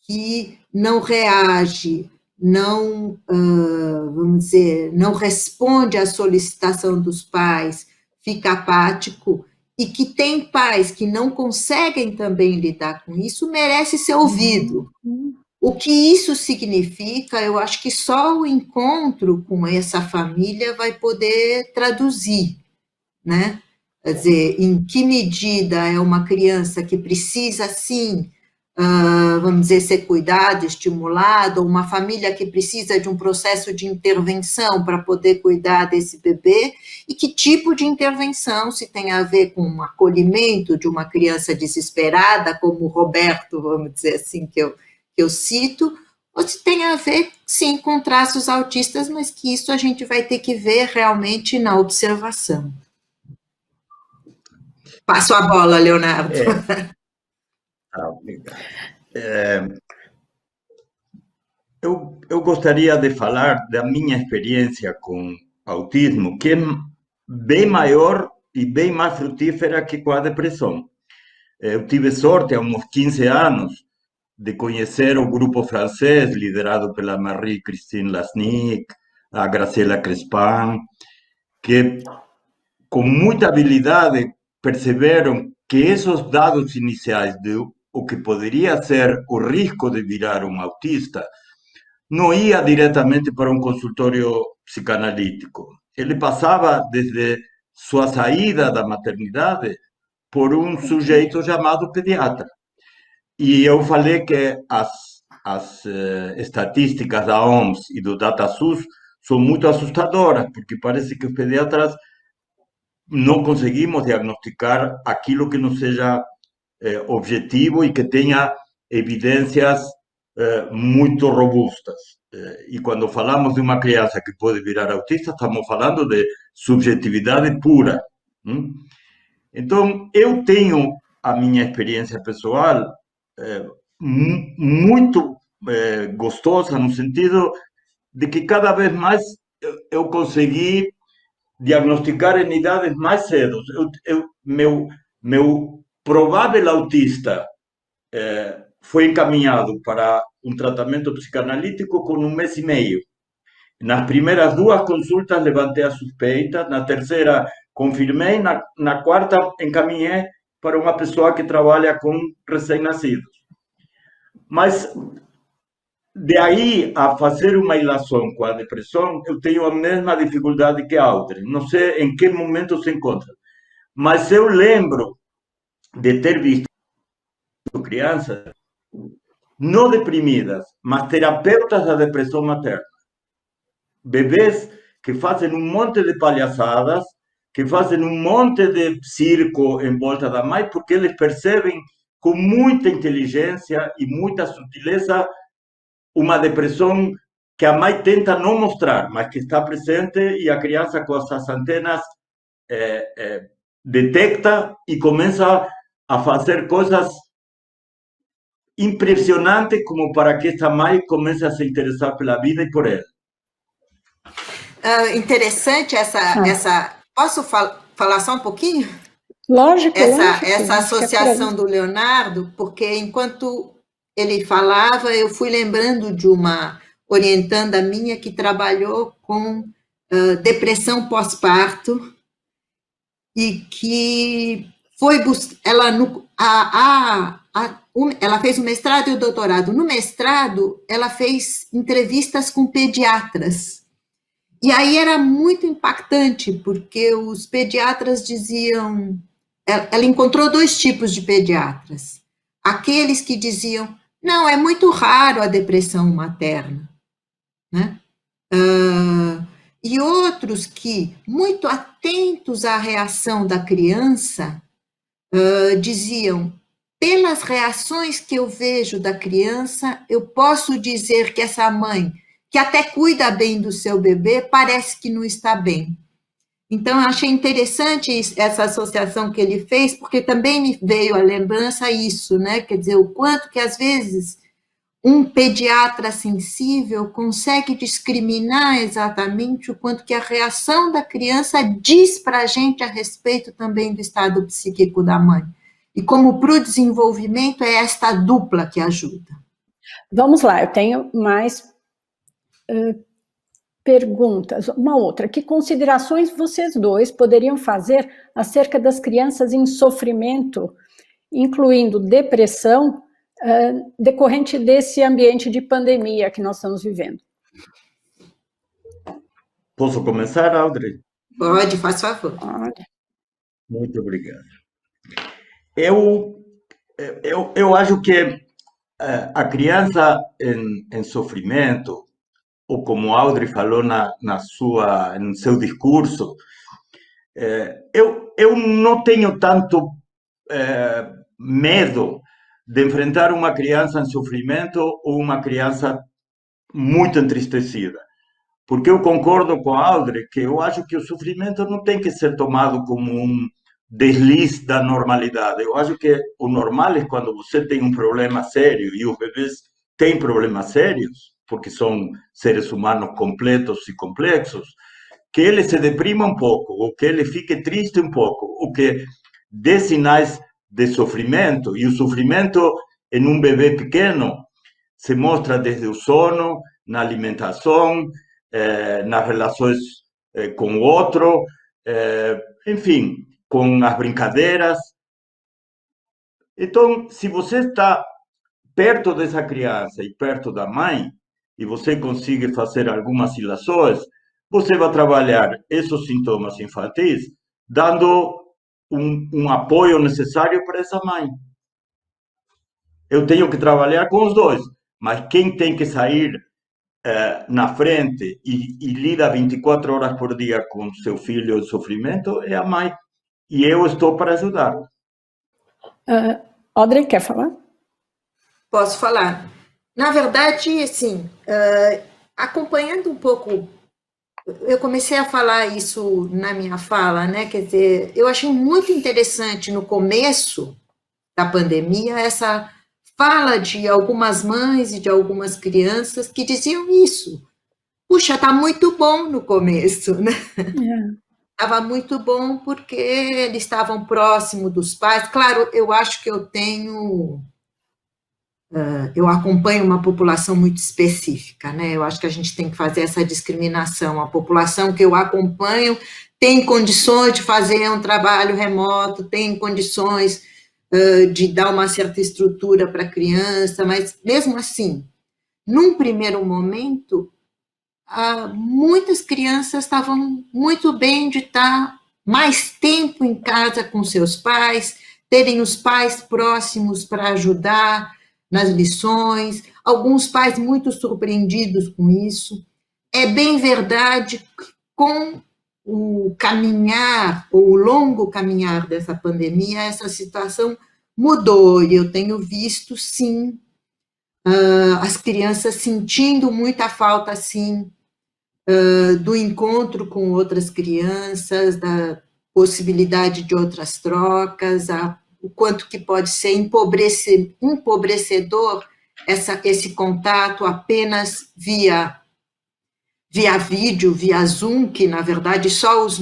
que não reage, não, vamos dizer, não responde à solicitação dos pais, fica apático, e que tem pais que não conseguem também lidar com isso, merece ser ouvido. O que isso significa, eu acho que só o encontro com essa família vai poder traduzir, né? Quer dizer, em que medida é uma criança que precisa, sim, vamos dizer, ser cuidada, estimulada, ou uma família que precisa de um processo de intervenção para poder cuidar desse bebê, e que tipo de intervenção, se tem a ver com um acolhimento de uma criança desesperada, como o Roberto, vamos dizer assim, que eu cito, ou se tem a ver, sim, com traços autistas, mas que isso a gente vai ter que ver realmente na observação. Passo a bola, Leonardo. Obrigado. Eu gostaria de falar da minha experiência com autismo, que é bem maior e bem mais frutífera que com a depressão. Eu tive sorte, há uns 15 anos, de conhecer o grupo francês, liderado pela Marie-Christine Lasnik, a Graciela Crespin, que com muita habilidade perceberam que esses dados iniciais de o que poderia ser o risco de virar um autista não ia diretamente para um consultório psicanalítico. Ele passava desde sua saída da maternidade por um sujeito chamado pediatra. E eu falei que as estatísticas da OMS e do DataSUS são muito assustadoras, porque parece que os pediatras não conseguimos diagnosticar aquilo que não seja objetivo e que tenha evidências muito robustas. E quando falamos de uma criança que pode virar autista, estamos falando de subjetividade pura. Então, eu tenho a minha experiência pessoal muito gostosa, no sentido de que cada vez mais eu consegui diagnosticar em idades mais cedo. Meu provável autista foi encaminhado para um tratamento psicanalítico com 1 mês e meio. Nas primeiras 2 consultas levantei a suspeita, na terceira confirmei, na quarta encaminhei para uma pessoa que trabalha com recém-nascidos. Mas de aí a fazer uma ilação com a depressão, eu tenho a mesma dificuldade que a Audrey. Não sei em que momento se encontra, mas eu lembro de ter visto crianças não deprimidas, mas terapeutas da depressão materna. Bebês que fazem um monte de palhaçadas, que fazem um monte de circo em volta da mãe, porque eles percebem com muita inteligência e muita sutileza uma depressão que a mãe tenta não mostrar, mas que está presente, e a criança com essas antenas detecta e começa a fazer coisas impressionantes como para que esta mãe comece a se interessar pela vida e por ela. Interessante essa... Posso falar só um pouquinho? Lógico, essa associação do Leonardo, porque enquanto ele falava, eu fui lembrando de uma orientanda minha que trabalhou com depressão pós-parto e que foi ela fez o mestrado e o doutorado. No mestrado, ela fez entrevistas com pediatras. E aí era muito impactante, porque os pediatras diziam... Ela encontrou 2 tipos de pediatras. Aqueles que diziam, não, é muito raro a depressão materna, né? E outros que, muito atentos à reação da criança, diziam, pelas reações que eu vejo da criança, eu posso dizer que essa mãe, que até cuida bem do seu bebê, parece que não está bem. Então, eu achei interessante essa associação que ele fez, porque também me veio à lembrança isso, né? Quer dizer, o quanto que, às vezes, um pediatra sensível consegue discriminar exatamente o quanto que a reação da criança diz para a gente a respeito também do estado psíquico da mãe. E como para o desenvolvimento é esta dupla que ajuda. Vamos lá, eu tenho mais perguntas. Uma outra, que considerações vocês dois poderiam fazer acerca das crianças em sofrimento, incluindo depressão, decorrente desse ambiente de pandemia que nós estamos vivendo? Posso começar, Audrey? Pode, faz favor. Pode. Muito obrigado. Eu acho que a criança em sofrimento, ou como Audrey falou no seu discurso, eu não tenho tanto medo de enfrentar uma criança em sofrimento ou uma criança muito entristecida. Porque eu concordo com a Audrey que eu acho que o sofrimento não tem que ser tomado como um deslize da normalidade. Eu acho que o normal é quando você tem um problema sério, e os bebês têm problemas sérios, porque são seres humanos completos e complexos, que ele se deprima um pouco, ou que ele fique triste um pouco, ou que dê sinais de sofrimento. E o sofrimento em um bebê pequeno se mostra desde o sono, na alimentação, nas relações com o outro, enfim, com as brincadeiras. Então, se você está perto dessa criança e perto da mãe, e você consegue fazer algumas ilações, você vai trabalhar esses sintomas infantis dando um apoio necessário para essa mãe. Eu tenho que trabalhar com os dois, mas quem tem que sair na frente e lida 24 horas por dia com seu filho em sofrimento é a mãe. E eu estou para ajudar. Audrey, quer falar? Posso falar. Na verdade, assim, acompanhando um pouco, eu comecei a falar isso na minha fala, né? Quer dizer, eu achei muito interessante no começo da pandemia essa fala de algumas mães e de algumas crianças que diziam isso. Puxa, tá muito bom no começo, né? Estava muito bom porque eles estavam próximos dos pais. Claro, eu acho que eu acompanho uma população muito específica, né? Eu acho que a gente tem que fazer essa discriminação. A população que eu acompanho tem condições de fazer um trabalho remoto, tem condições de dar uma certa estrutura para a criança, mas mesmo assim, num primeiro momento, muitas crianças estavam muito bem de estar mais tempo em casa com seus pais, terem os pais próximos para ajudar nas lições, alguns pais muito surpreendidos com isso. É bem verdade que com o caminhar, ou o longo caminhar dessa pandemia, essa situação mudou, e eu tenho visto, sim, as crianças sentindo muita falta, sim, do encontro com outras crianças, da possibilidade de outras trocas, o quanto que pode ser empobrecedor esse contato apenas via vídeo, via Zoom, que, na verdade, só os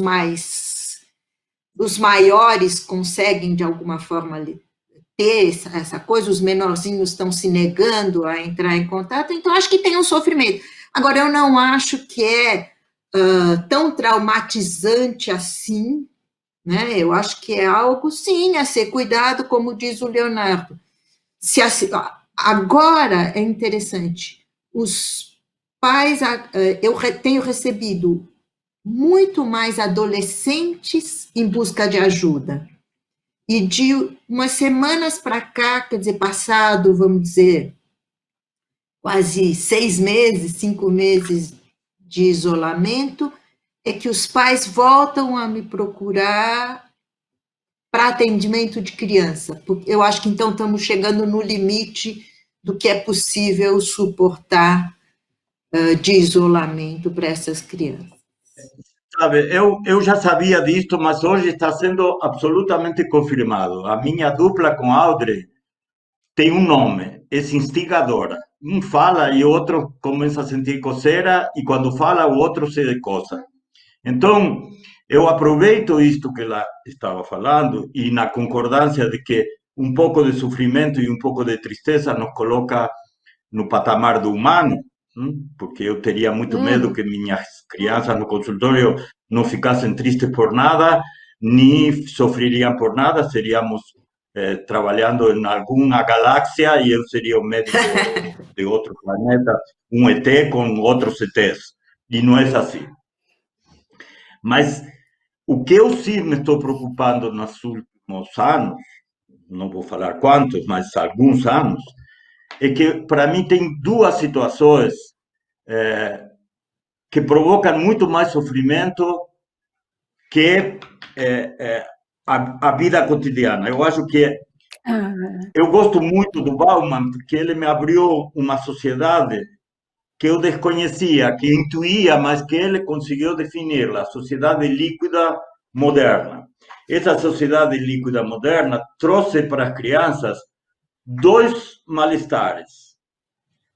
maiores conseguem, de alguma forma, ter essa coisa, os menorzinhos estão se negando a entrar em contato, então acho que tem um sofrimento. Agora, eu não acho que é tão traumatizante assim, né? Eu acho que é algo, sim, a ser cuidado, como diz o Leonardo. Agora, é interessante, os pais, eu tenho recebido muito mais adolescentes em busca de ajuda, e de umas semanas para cá, quer dizer, passado, vamos dizer, quase 6 meses, 5 meses de isolamento, é que os pais voltam a me procurar para atendimento de criança, porque eu acho que então estamos chegando no limite do que é possível suportar de isolamento para essas crianças. Sabe, eu já sabia disto, mas hoje está sendo absolutamente confirmado. A minha dupla com Audrey tem um nome, é instigadora. Um fala e o outro começa a sentir coceira, e quando fala o outro se coça. Então, eu aproveito isto que ela estava falando, e na concordância de que um pouco de sofrimento e um pouco de tristeza nos coloca no patamar do humano, porque eu teria muito medo que minhas crianças no consultório não ficassem tristes por nada, nem sofreriam por nada, seríamos trabalhando em alguma galáxia e eu seria o médico de outro planeta, um ET com outros ETs, e não é assim. Mas o que eu sim me estou preocupando nos últimos anos, não vou falar quantos, mas alguns anos, é que para mim tem duas situações que provocam muito mais sofrimento que a vida cotidiana. Eu acho que eu gosto muito do Bauman porque ele me abriu uma sociedade que eu desconhecia, que intuía, mas que ele conseguiu definir, a sociedade líquida moderna. Essa sociedade líquida moderna trouxe para as crianças dois malestares.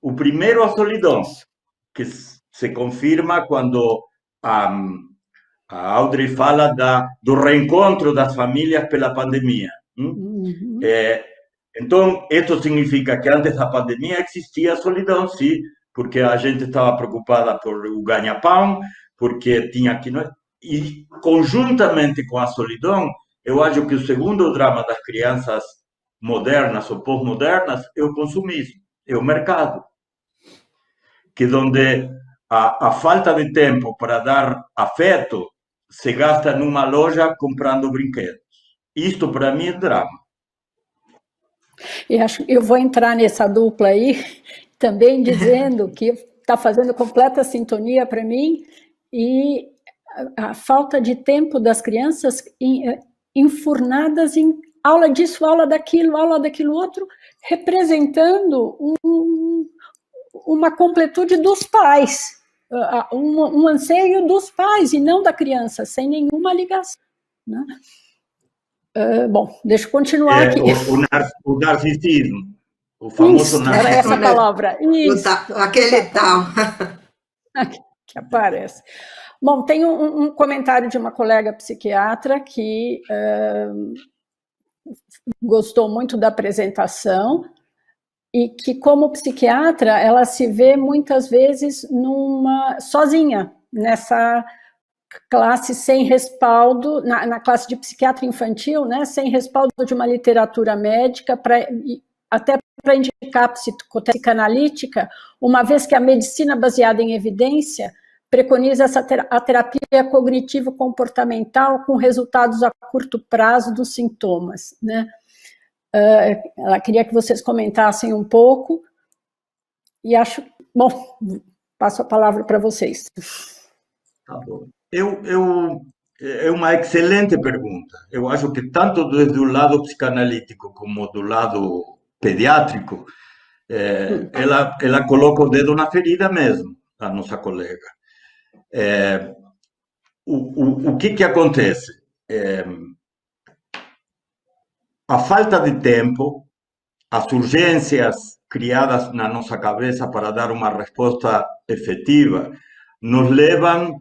O primeiro, a solidão, que se confirma quando a Audrey fala do reencontro das famílias pela pandemia. Então, isso significa que antes da pandemia existia solidão, sim, porque a gente estava preocupada por o ganha-pão, porque tinha que... E, conjuntamente com a solidão, eu acho que o segundo drama das crianças modernas ou pós-modernas é o consumismo, é o mercado, que onde a falta de tempo para dar afeto se gasta numa loja comprando brinquedos. Isto, para mim, é drama. E acho que eu vou entrar nessa dupla aí, também dizendo que está fazendo completa sintonia para mim, e a falta de tempo das crianças enfurnadas em aula disso, aula daquilo outro, representando uma completude dos pais, um anseio dos pais, e não da criança, sem nenhuma ligação, né? Bom, deixa eu continuar aqui. O narcisismo, o famoso Isso, narcisismo. era essa palavra. Isso. Aquele tal. Que aparece. Bom, tem um comentário de uma colega psiquiatra que gostou muito da apresentação e que, como psiquiatra, ela se vê muitas vezes sozinha nessa classe sem respaldo, na classe de psiquiatra infantil, né, sem respaldo de uma literatura médica, até para indicar psicanalítica, uma vez que a medicina baseada em evidência preconiza a terapia cognitivo-comportamental com resultados a curto prazo dos sintomas, né? Ela queria que vocês comentassem um pouco, e acho... Bom, passo a palavra para vocês. Tá bom. É uma excelente pergunta. Eu acho que tanto desde o lado psicanalítico como do lado pediátrico, ela coloca o dedo na ferida mesmo, a nossa colega. O que acontece? A falta de tempo, as urgências criadas na nossa cabeça para dar uma resposta efetiva, nos levam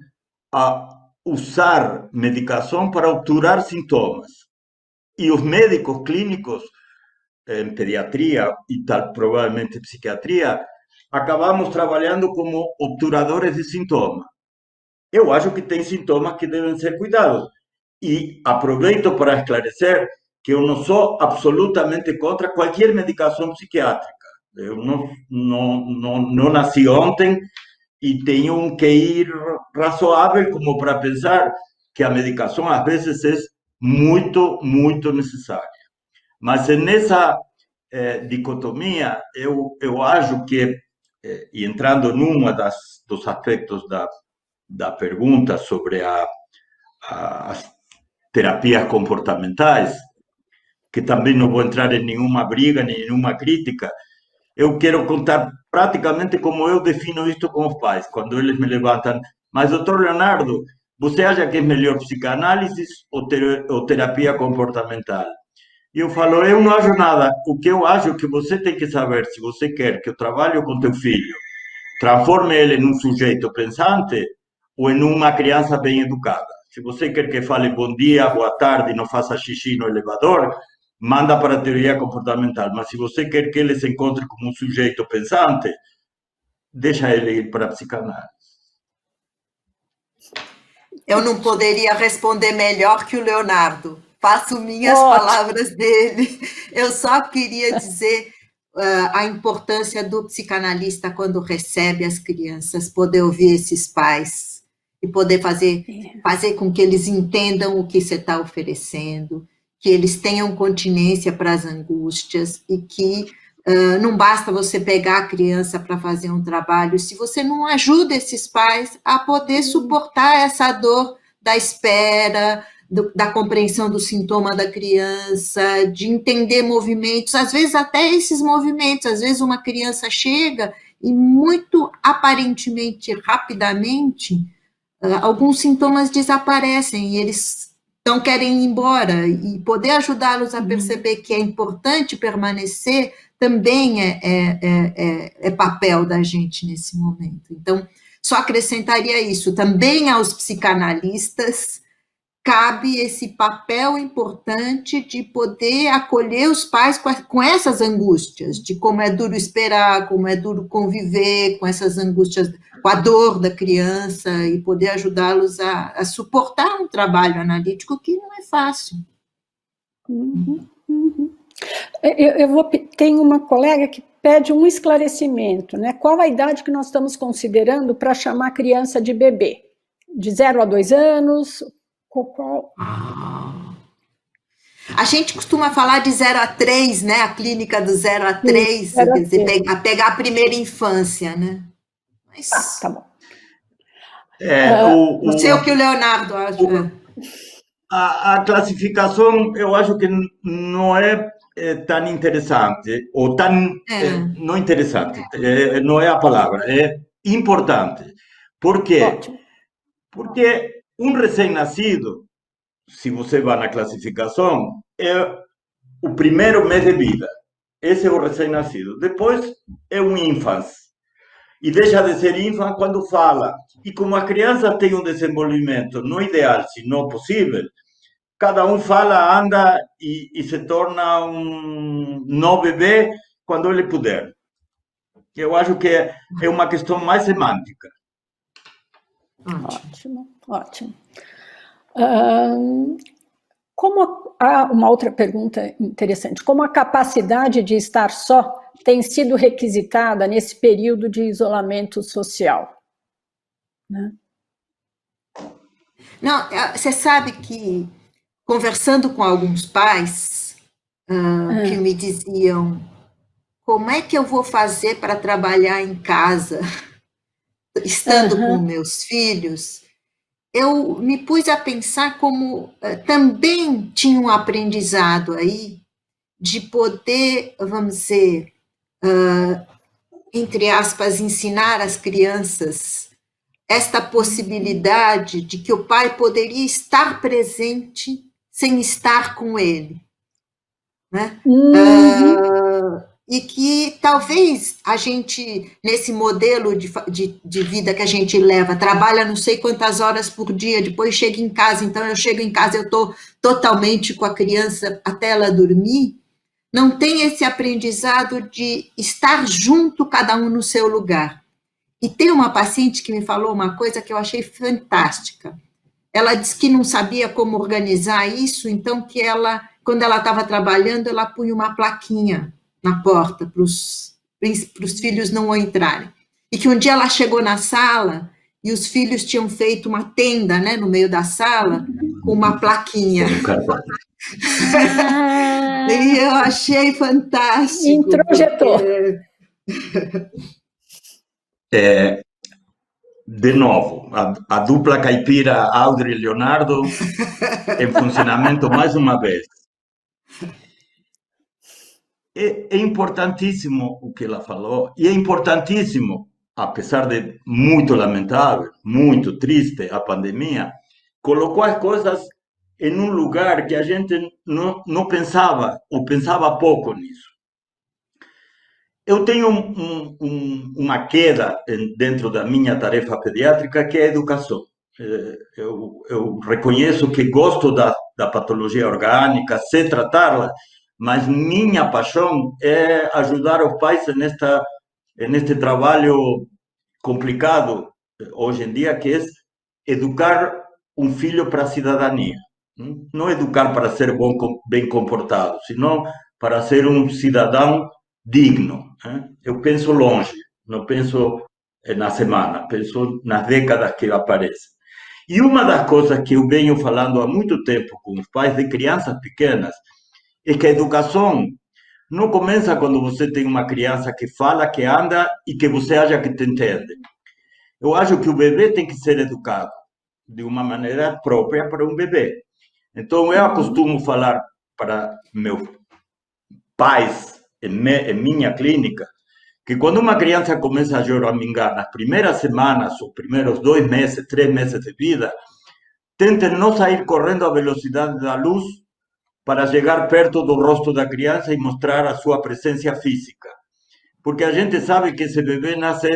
a usar medicação para obturar sintomas. E os médicos clínicos, em pediatria e tal, provavelmente psiquiatria, acabamos trabalhando como obturadores de sintomas. Eu acho que tem sintomas que devem ser cuidados. E aproveito para esclarecer que eu não sou absolutamente contra qualquer medicação psiquiátrica. Eu não nasci ontem e tenho um QI razoável como para pensar que a medicação às vezes é muito, muito necessária. Mas nessa dicotomia, eu acho que, e entrando numa dos aspectos da pergunta sobre as terapias comportamentais, que também não vou entrar em nenhuma briga, nem nenhuma crítica, eu quero contar praticamente como eu defino isto com os pais, quando eles me levantam. Mas, doutor Leonardo, você acha que é melhor psicanálise ou terapia comportamental? E eu falo, eu não acho nada. O que eu acho é que você tem que saber se você quer que eu trabalhe com teu filho, transforme ele em um sujeito pensante ou em uma criança bem educada. Se você quer que fale bom dia, boa tarde, não faça xixi no elevador, manda para a teoria comportamental. Mas se você quer que ele se encontre como um sujeito pensante, deixa ele ir para a psicanálise. Eu não poderia responder melhor que o Leonardo. Faço minhas palavras dele. Eu só queria dizer a importância do psicanalista quando recebe as crianças, poder ouvir esses pais e poder fazer com que eles entendam o que você está oferecendo, que eles tenham continência para as angústias e que não basta você pegar a criança para fazer um trabalho, se você não ajuda esses pais a poder suportar essa dor da espera, da compreensão do sintoma da criança, de entender movimentos, às vezes até esses movimentos, às vezes uma criança chega e muito aparentemente, rapidamente, alguns sintomas desaparecem e eles não querem ir embora, e poder ajudá-los a perceber que é importante permanecer também é papel da gente nesse momento. Então, só acrescentaria isso, também aos psicanalistas cabe esse papel importante de poder acolher os pais com essas angústias, de como é duro esperar, como é duro conviver com essas angústias, com a dor da criança, e poder ajudá-los a suportar um trabalho analítico que não é fácil. Tem uma colega que pede um esclarecimento, né? Qual a idade que nós estamos considerando para chamar a criança de bebê? De 0 a 2 anos? Qual... A gente costuma falar de 0 a 3, né? A clínica do 0 a 3, quer dizer, pegar a primeira infância, né? Mas... tá bom. Não sei o que o Leonardo acha. A classificação, eu acho que não é tão interessante, ou tão... não interessante, não é a palavra, é importante. Por quê? Ótimo. Porque um recém-nascido, se você vai na classificação, é o primeiro mês de vida. Esse é o recém-nascido. Depois é um infância. E deixa de ser infância quando fala. E como a criança tem um desenvolvimento não ideal, se não possível, cada um fala, anda e se torna um não bebê quando ele puder. Eu acho que é uma questão mais semântica. Ótimo, ótimo. Uma outra pergunta interessante. Como a capacidade de estar só tem sido requisitada nesse período de isolamento social? Né? Não, você sabe que, conversando com alguns pais que me diziam, como é que eu vou fazer para trabalhar em casa, estando com meus filhos? Eu me pus a pensar como também tinha um aprendizado aí de poder, vamos dizer, entre aspas, ensinar às crianças esta possibilidade de que o pai poderia estar presente sem estar com ele, né? E que talvez a gente, nesse modelo de vida que a gente leva, trabalha não sei quantas horas por dia, depois chega em casa, então eu chego em casa, eu estou totalmente com a criança até ela dormir, não tem esse aprendizado de estar junto, cada um no seu lugar. E tem uma paciente que me falou uma coisa que eu achei fantástica. Ela disse que não sabia como organizar isso, então que ela, quando ela estava trabalhando, ela punha uma plaquinha na porta para os filhos não entrarem. E que um dia ela chegou na sala e os filhos tinham feito uma tenda, né, no meio da sala, com uma plaquinha. E eu achei fantástico. Introjetou. De novo, a dupla caipira Audrey e Leonardo em funcionamento mais uma vez. É importantíssimo o que ela falou, e é importantíssimo, apesar de muito lamentável, muito triste a pandemia, colocou as coisas em um lugar que a gente não pensava, ou pensava pouco nisso. Eu tenho uma queda dentro da minha tarefa pediátrica, que é a educação. Eu reconheço que gosto da patologia orgânica, sei tratá-la, mas minha paixão é ajudar os pais neste trabalho complicado hoje em dia, que é educar um filho para a cidadania. Não educar para ser bem comportado, senão para ser um cidadão digno. Eu penso longe, não penso na semana, penso nas décadas que aparecem. E uma das coisas que eu venho falando há muito tempo com os pais de crianças pequenas é que a educação não começa quando você tem uma criança que fala, que anda e que você acha que te entende. Eu acho que o bebê tem que ser educado de uma maneira própria para um bebê. Então, eu costumo falar para meus pais em minha clínica que quando uma criança começa a choramingar nas primeiras semanas, os primeiros 2 meses, 3 meses de vida, tentem não sair correndo à velocidade da luz para chegar perto do rosto da criança e mostrar a sua presença física. Porque a gente sabe que esse bebê nasce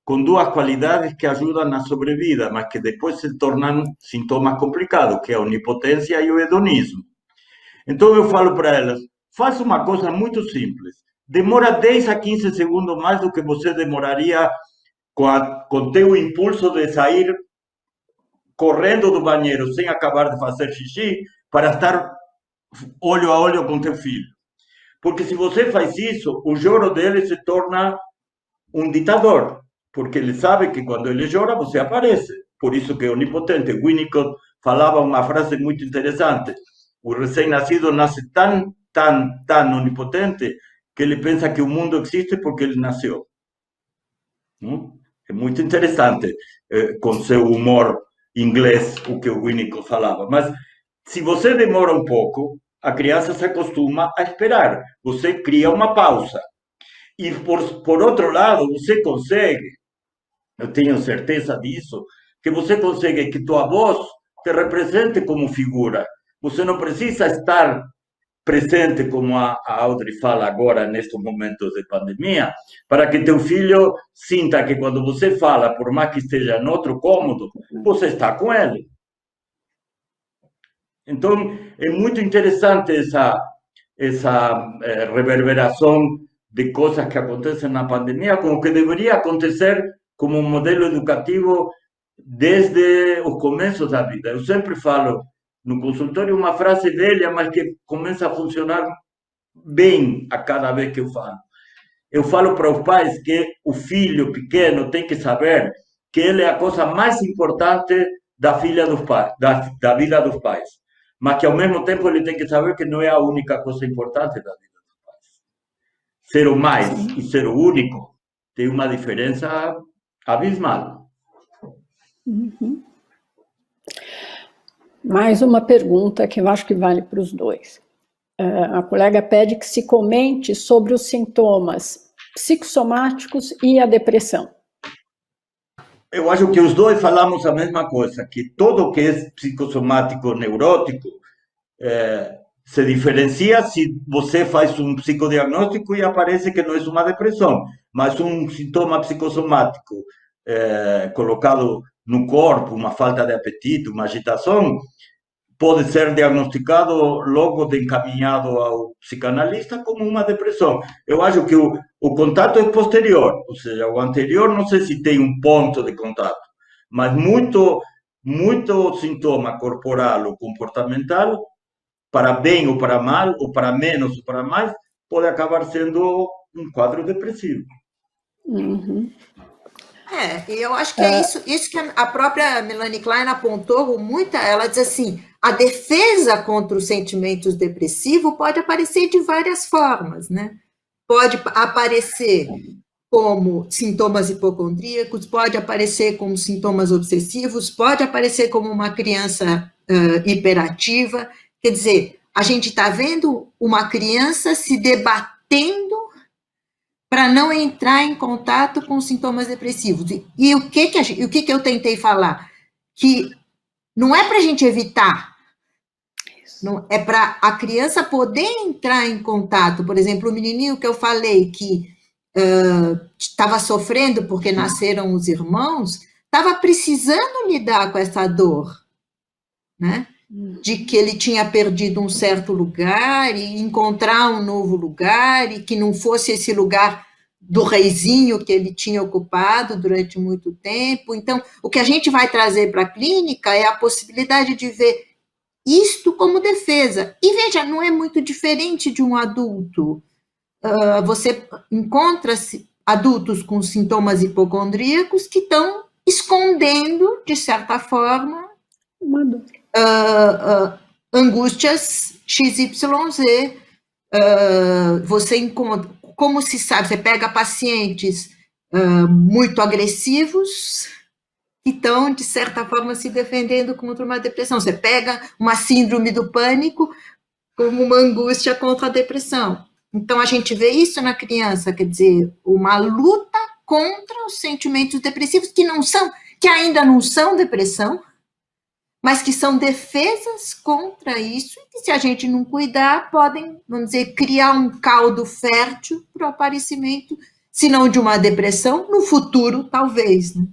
com 2 qualidades que ajudam na sobrevida, mas que depois se tornam sintomas complicados, que é a onipotência e o hedonismo. Então eu falo para elas, faça uma coisa muito simples. Demora 10 a 15 segundos mais do que você demoraria com teu impulso de sair correndo do banheiro sem acabar de fazer xixi para estar olho a olho com teu filho. Porque se você faz isso, o choro dele se torna um ditador, porque ele sabe que quando ele chora, você aparece. Por isso que é onipotente. Winnicott falava uma frase muito interessante. O recém-nascido nasce tão onipotente que ele pensa que o mundo existe porque ele nasceu. É muito interessante, com seu humor inglês, o que o Winnicott falava. Mas se você demora um pouco, a criança se acostuma a esperar. Você cria uma pausa. E, por outro lado, você consegue, eu tenho certeza disso, que você consegue que tua voz te represente como figura. Você não precisa estar presente, como a Audrey fala agora, nestes momentos de pandemia, para que teu filho sinta que quando você fala, por mais que esteja em outro cômodo, você está com ele. Então, é muito interessante essa reverberação de coisas que acontecem na pandemia, como que deveria acontecer como um modelo educativo desde os começos da vida. Eu sempre falo no consultório uma frase velha, mas que começa a funcionar bem a cada vez que eu falo. Eu falo para os pais que o filho pequeno tem que saber que ele é a coisa mais importante da filha dos pais, da vida dos pais. Mas que ao mesmo tempo ele tem que saber que não é a única coisa importante da vida dos pais. Ser o mais e ser o único tem uma diferença abismal. Uhum. Mais uma pergunta que eu acho que vale para os dois. A colega pede que se comente sobre os sintomas psicossomáticos e a depressão. Eu acho que os dois falamos a mesma coisa, que tudo que é psicossomático neurótico se diferencia se você faz um psicodiagnóstico e aparece que não é uma depressão, mas um sintoma psicossomático colocado no corpo, uma falta de apetite, uma agitação, pode ser diagnosticado logo de encaminhado ao psicanalista como uma depressão. Eu acho que o contato é posterior, ou seja, o anterior não sei se tem um ponto de contato, mas muito sintoma corporal ou comportamental, para bem ou para mal, ou para menos ou para mais, pode acabar sendo um quadro depressivo. Uhum. E eu acho que é isso que a própria Melanie Klein apontou muito. Ela diz assim, a defesa contra os sentimentos depressivos pode aparecer de várias formas, né? Pode aparecer como sintomas hipocondríacos, pode aparecer como sintomas obsessivos, pode aparecer como uma criança hiperativa. Quer dizer, a gente está vendo uma criança se debatendo para não entrar em contato com sintomas depressivos. E o que eu tentei falar? Que não é para a gente evitar, não, é para a criança poder entrar em contato. Por exemplo, o menininho que eu falei que estava sofrendo porque nasceram os irmãos, estava precisando lidar com essa dor, né? De que ele tinha perdido um certo lugar e encontrar um novo lugar, e que não fosse esse lugar do reizinho que ele tinha ocupado durante muito tempo. Então, o que a gente vai trazer para a clínica é a possibilidade de ver isto como defesa. E veja, não é muito diferente de um adulto. Você encontra adultos com sintomas hipocondríacos que estão escondendo, de certa forma, angústias XYZ. Você encontra, como se sabe, você pega pacientes muito agressivos que estão, de certa forma, se defendendo contra uma depressão. Você pega uma síndrome do pânico como uma angústia contra a depressão. Então, a gente vê isso na criança, quer dizer, uma luta contra os sentimentos depressivos que ainda não são depressão, mas que são defesas contra isso, e que, se a gente não cuidar, podem, vamos dizer, criar um caldo fértil para o aparecimento, se não de uma depressão, no futuro, talvez, né?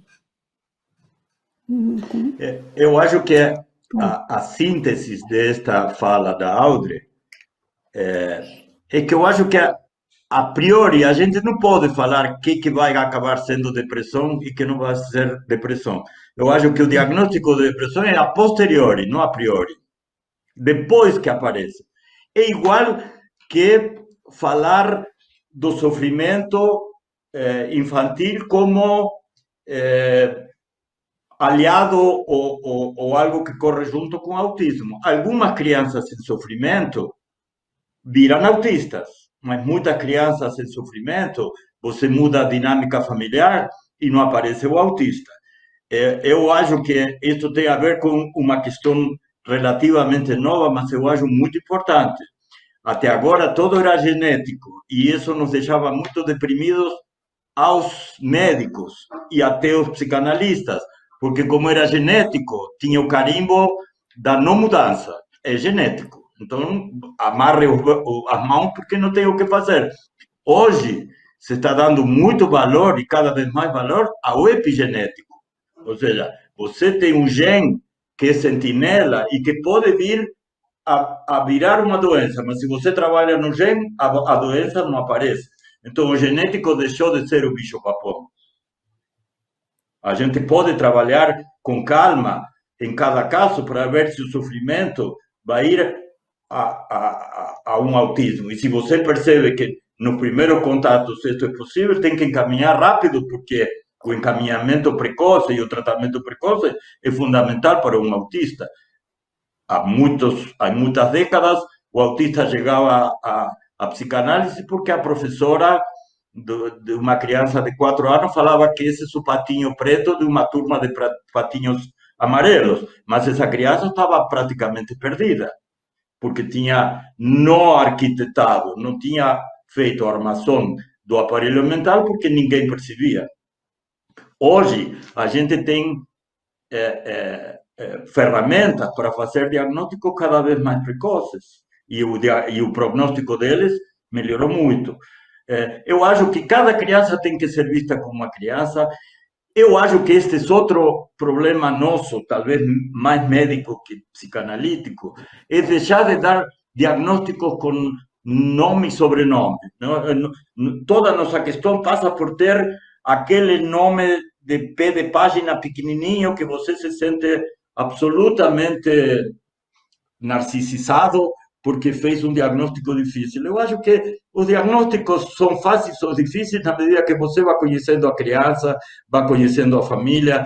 Eu acho que a síntese desta fala da Audrey é que eu acho que, a priori, a gente não pode falar que vai acabar sendo depressão e que não vai ser depressão. Eu acho que o diagnóstico de depressão é a posteriori, não a priori. Depois que aparece. É igual que falar do sofrimento infantil como aliado ou algo que corre junto com o autismo. Algumas crianças em sofrimento viram autistas, mas muitas crianças em sofrimento, você muda a dinâmica familiar e não aparece o autista. Eu acho que isso tem a ver com uma questão relativamente nova, mas eu acho muito importante. Até agora todo era genético e isso nos deixava muito deprimidos aos médicos e até os psicanalistas, porque como era genético, tinha o carimbo da não mudança, é genético. Então, amarre as mãos porque não tem o que fazer. Hoje, se está dando muito valor e cada vez mais valor ao epigenético. Ou seja, você tem um gene que é sentinela e que pode vir a virar uma doença, mas se você trabalha no gene, a doença não aparece. Então, o genético deixou de ser o bicho-papão. A gente pode trabalhar com calma em cada caso para ver se o sofrimento vai ir a um autismo. E se você percebe que no primeiro contato isso é possível, tem que encaminhar rápido, porque o encaminhamento precoce e o tratamento precoce é fundamental para um autista. Há muitas décadas, o autista chegava à psicanálise porque a professora de uma criança de 4 anos falava que esse é o patinho preto de uma turma de patinhos amarelos, mas essa criança estava praticamente perdida, porque tinha não arquitetado, não tinha feito a armação do aparelho mental porque ninguém percebia. Hoje, a gente tem ferramentas para fazer diagnósticos cada vez mais precoces e o prognóstico deles melhorou muito. Eu acho que cada criança tem que ser vista como uma criança. Eu acho que este é outro problema nosso, talvez mais médico que psicanalítico, é deixar de dar diagnósticos com nome e sobrenome. Toda a nossa questão passa por ter aquele nome de pé de página pequenininho que você se sente absolutamente narcisizado porque fez um diagnóstico difícil. Eu acho que os diagnósticos são fáceis ou difíceis na medida que você vai conhecendo a criança, vai conhecendo a família.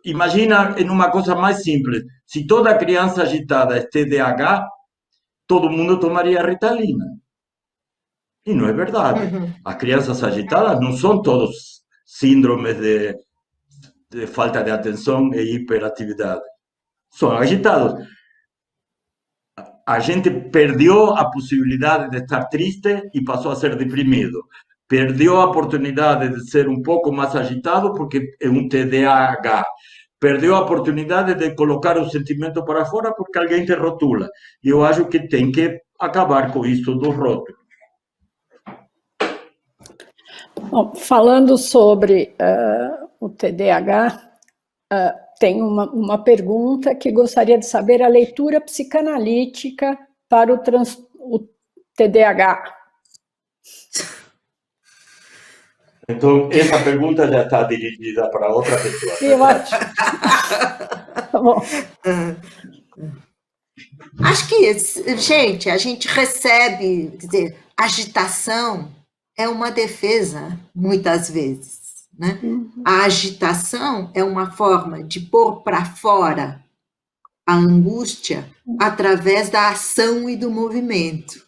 Imagina em uma coisa mais simples, se toda criança agitada é TDAH, todo mundo tomaria Ritalina. E não é verdade. As crianças agitadas não são todos síndromes de falta de atenção e hiperatividade. São agitados. A gente perdeu a possibilidade de estar triste e passou a ser deprimido. Perdeu a oportunidade de ser um pouco mais agitado porque é um TDAH. Perdeu a oportunidade de colocar o sentimento para fora porque alguém te rotula. E eu acho que tem que acabar com isso dos rótulos. Bom, falando sobre o TDAH, tem uma pergunta que gostaria de saber a leitura psicanalítica para o TDAH. Então, essa pergunta já está dirigida para outra pessoa. Eu acho. Tá bom. Acho que, gente, a gente recebe, quer dizer, agitação é uma defesa, muitas vezes. Né? A agitação é uma forma de pôr para fora a angústia através da ação e do movimento.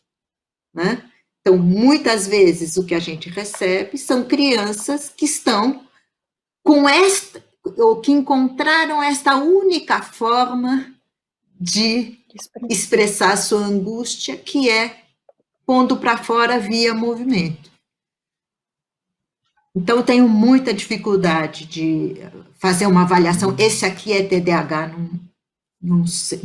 Né? Então, muitas vezes o que a gente recebe são crianças que estão com esta, ou que encontraram esta única forma de expressar a sua angústia, que é pondo para fora via movimento. Então, eu tenho muita dificuldade de fazer uma avaliação. Esse aqui é TDAH, não sei.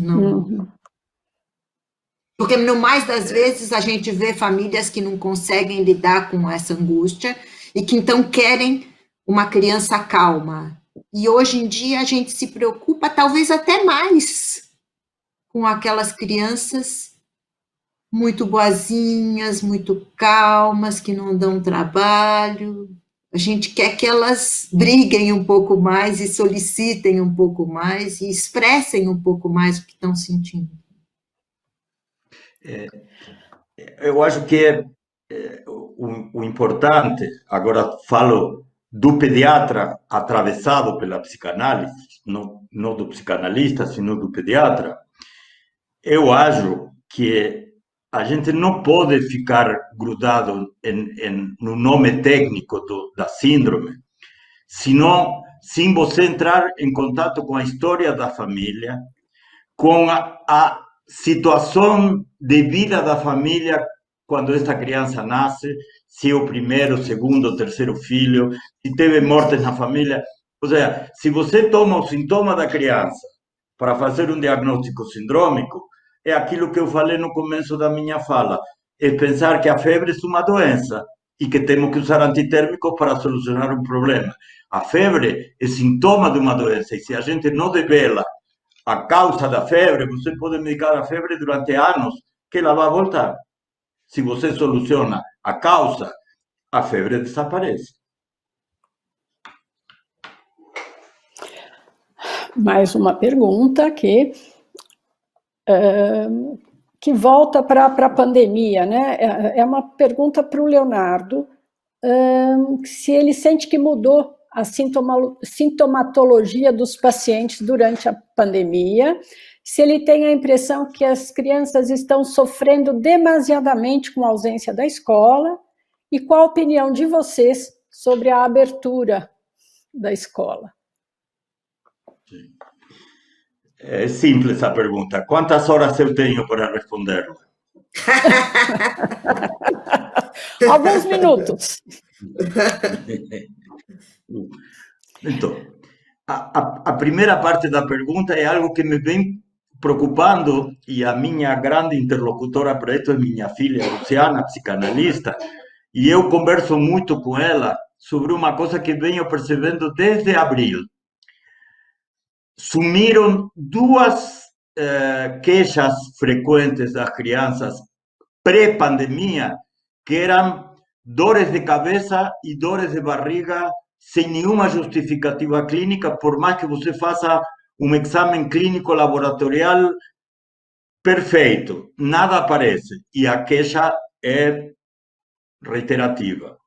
Porque, no mais das vezes, a gente vê famílias que não conseguem lidar com essa angústia e que, então, querem uma criança calma. E, hoje em dia, a gente se preocupa, talvez até mais, com aquelas crianças muito boazinhas, muito calmas, que não dão trabalho. A gente quer que elas briguem um pouco mais e solicitem um pouco mais e expressem um pouco mais o que estão sentindo. Eu acho que o importante, agora falo do pediatra atravessado pela psicanálise, não do psicanalista, sino do pediatra, eu acho que a gente não pode ficar grudado no nome técnico da síndrome, senão, sem você entrar em contato com a história da família, com a situação de vida da família quando esta criança nasce, se é o primeiro, segundo, terceiro filho, se teve mortes na família. Ou seja, se você toma o sintoma da criança para fazer um diagnóstico sindrômico, é aquilo que eu falei no começo da minha fala, é pensar que a febre é uma doença e que temos que usar antitérmicos para solucionar um problema. A febre é sintoma de uma doença, e se a gente não devela a causa da febre, você pode medicar a febre durante anos, que ela vai voltar. Se você soluciona a causa, a febre desaparece. Mais uma pergunta que volta para a pandemia, né? É uma pergunta para o Leonardo, se ele sente que mudou a sintomatologia dos pacientes durante a pandemia, se ele tem a impressão que as crianças estão sofrendo demasiadamente com a ausência da escola, e qual a opinião de vocês sobre a abertura da escola? Sim. É simples a pergunta. Quantas horas eu tenho para responder-la? Alguns minutos. Então, a primeira parte da pergunta é algo que me vem preocupando, e a minha grande interlocutora para isso é minha filha, Luciana, psicanalista, e eu converso muito com ela sobre uma coisa que venho percebendo desde abril. Sumiram duas queixas frequentes das crianças pré-pandemia, que eram dores de cabeça e dores de barriga sem nenhuma justificativa clínica, por mais que você faça um exame clínico laboratorial perfeito, nada aparece, e a queixa é reiterativa.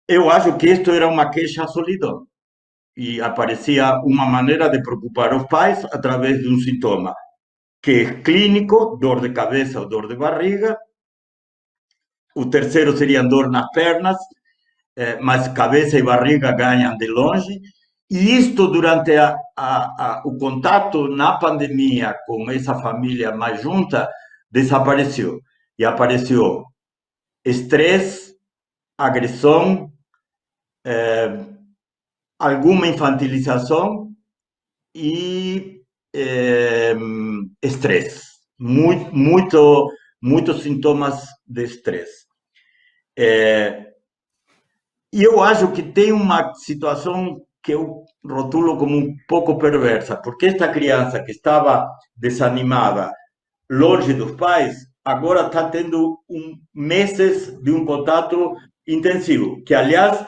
Eu acho que isto era uma queixa solidão, e aparecia uma maneira de preocupar os pais através de um sintoma que é clínico, dor de cabeça ou dor de barriga. O terceiro seria dor nas pernas, mas cabeça e barriga ganham de longe. E isto, durante o contato na pandemia com essa família mais junta, desapareceu. E apareceu estresse, agressão, alguma infantilização e estresse. Muitos sintomas de estresse. E eu acho que tem uma situação que eu rotulo como um pouco perversa, porque esta criança que estava desanimada, longe dos pais, agora está tendo meses de um contato intensivo, que, aliás,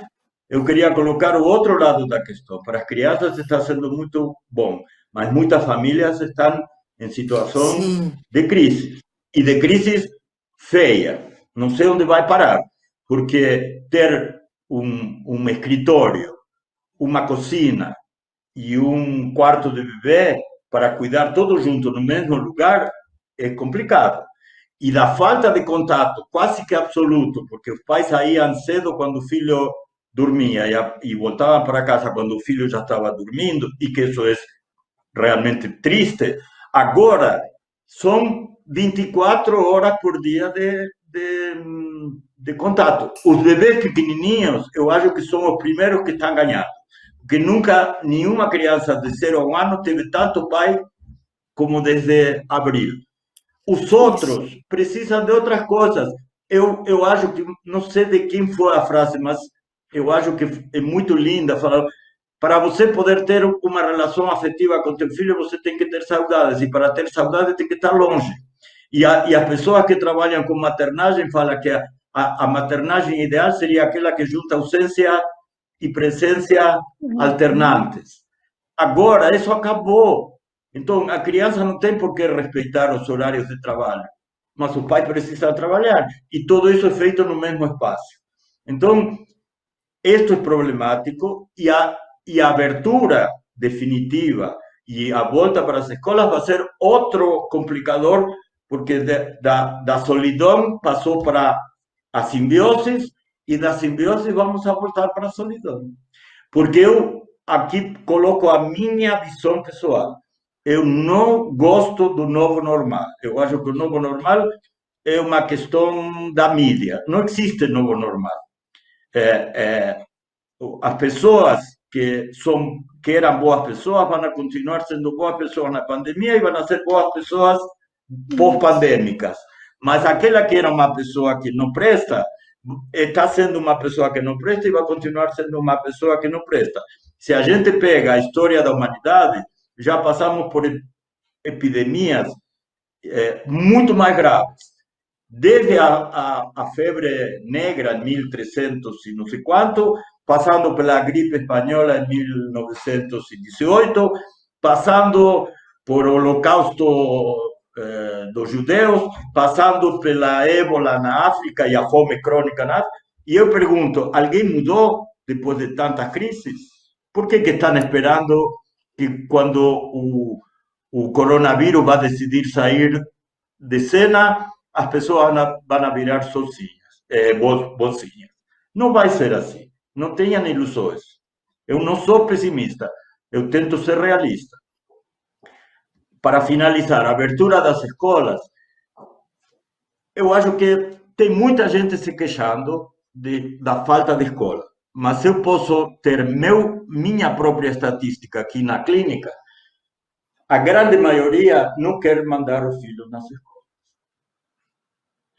eu queria colocar o outro lado da questão. Para as crianças está sendo muito bom, mas muitas famílias estão em situação de crise, e de crise feia. Não sei onde vai parar, porque ter um escritório, uma cozinha e um quarto de bebê para cuidar todos juntos no mesmo lugar é complicado. E da falta de contato quase que absoluto, porque os pais saíam cedo quando o filho dormia e voltavam para casa quando o filho já estava dormindo, e que isso é realmente triste. Agora, são 24 horas por dia de contato. Os bebês pequenininhos, eu acho que são os primeiros que estão ganhando, porque nunca nenhuma criança de 0 a 1 ano teve tanto pai como desde abril. Os outros precisam de outras coisas. Eu acho que, não sei de quem foi a frase, mas eu acho que é muito linda, falar: para você poder ter uma relação afetiva com teu filho, você tem que ter saudades, e para ter saudade tem que estar longe. E as pessoas que trabalham com maternagem falam que a maternagem ideal seria aquela que junta ausência e presença alternantes. Agora, isso acabou. Então, a criança não tem por que respeitar os horários de trabalho, mas o pai precisa trabalhar, e tudo isso é feito no mesmo espaço. Então, isto é problemático e a abertura definitiva e a volta para as escolas vai ser outro complicador, porque da solidão passou para a simbiose e da simbiose vamos a voltar para a solidão. Porque eu aqui coloco a minha visão pessoal. Eu não gosto do novo normal. Eu acho que o novo normal é uma questão da mídia. Não existe novo normal. As pessoas que eram boas pessoas vão continuar sendo boas pessoas na pandemia e vão ser boas pessoas pós-pandêmicas. Mas aquela que era uma pessoa que não presta, está sendo uma pessoa que não presta e vai continuar sendo uma pessoa que não presta. Se a gente pega a história da humanidade, já passamos por epidemias muito mais graves. Desde a febre negra em 1300 e não sei quanto, passando pela gripe espanhola em 1918, passando por o holocausto dos judeus, passando pela ébola na África e a fome crônica na África. E eu pergunto, alguém mudou depois de tantas crises? Por que estão esperando que quando o coronavírus vai decidir sair de cena, as pessoas vão virar bonzinhas? Não vai ser assim. Não tenham ilusões. Eu não sou pessimista. Eu tento ser realista. Para finalizar, a abertura das escolas, eu acho que tem muita gente se queixando da falta de escola. Mas eu posso ter minha própria estatística aqui na clínica. A grande maioria não quer mandar os filhos nas escolas.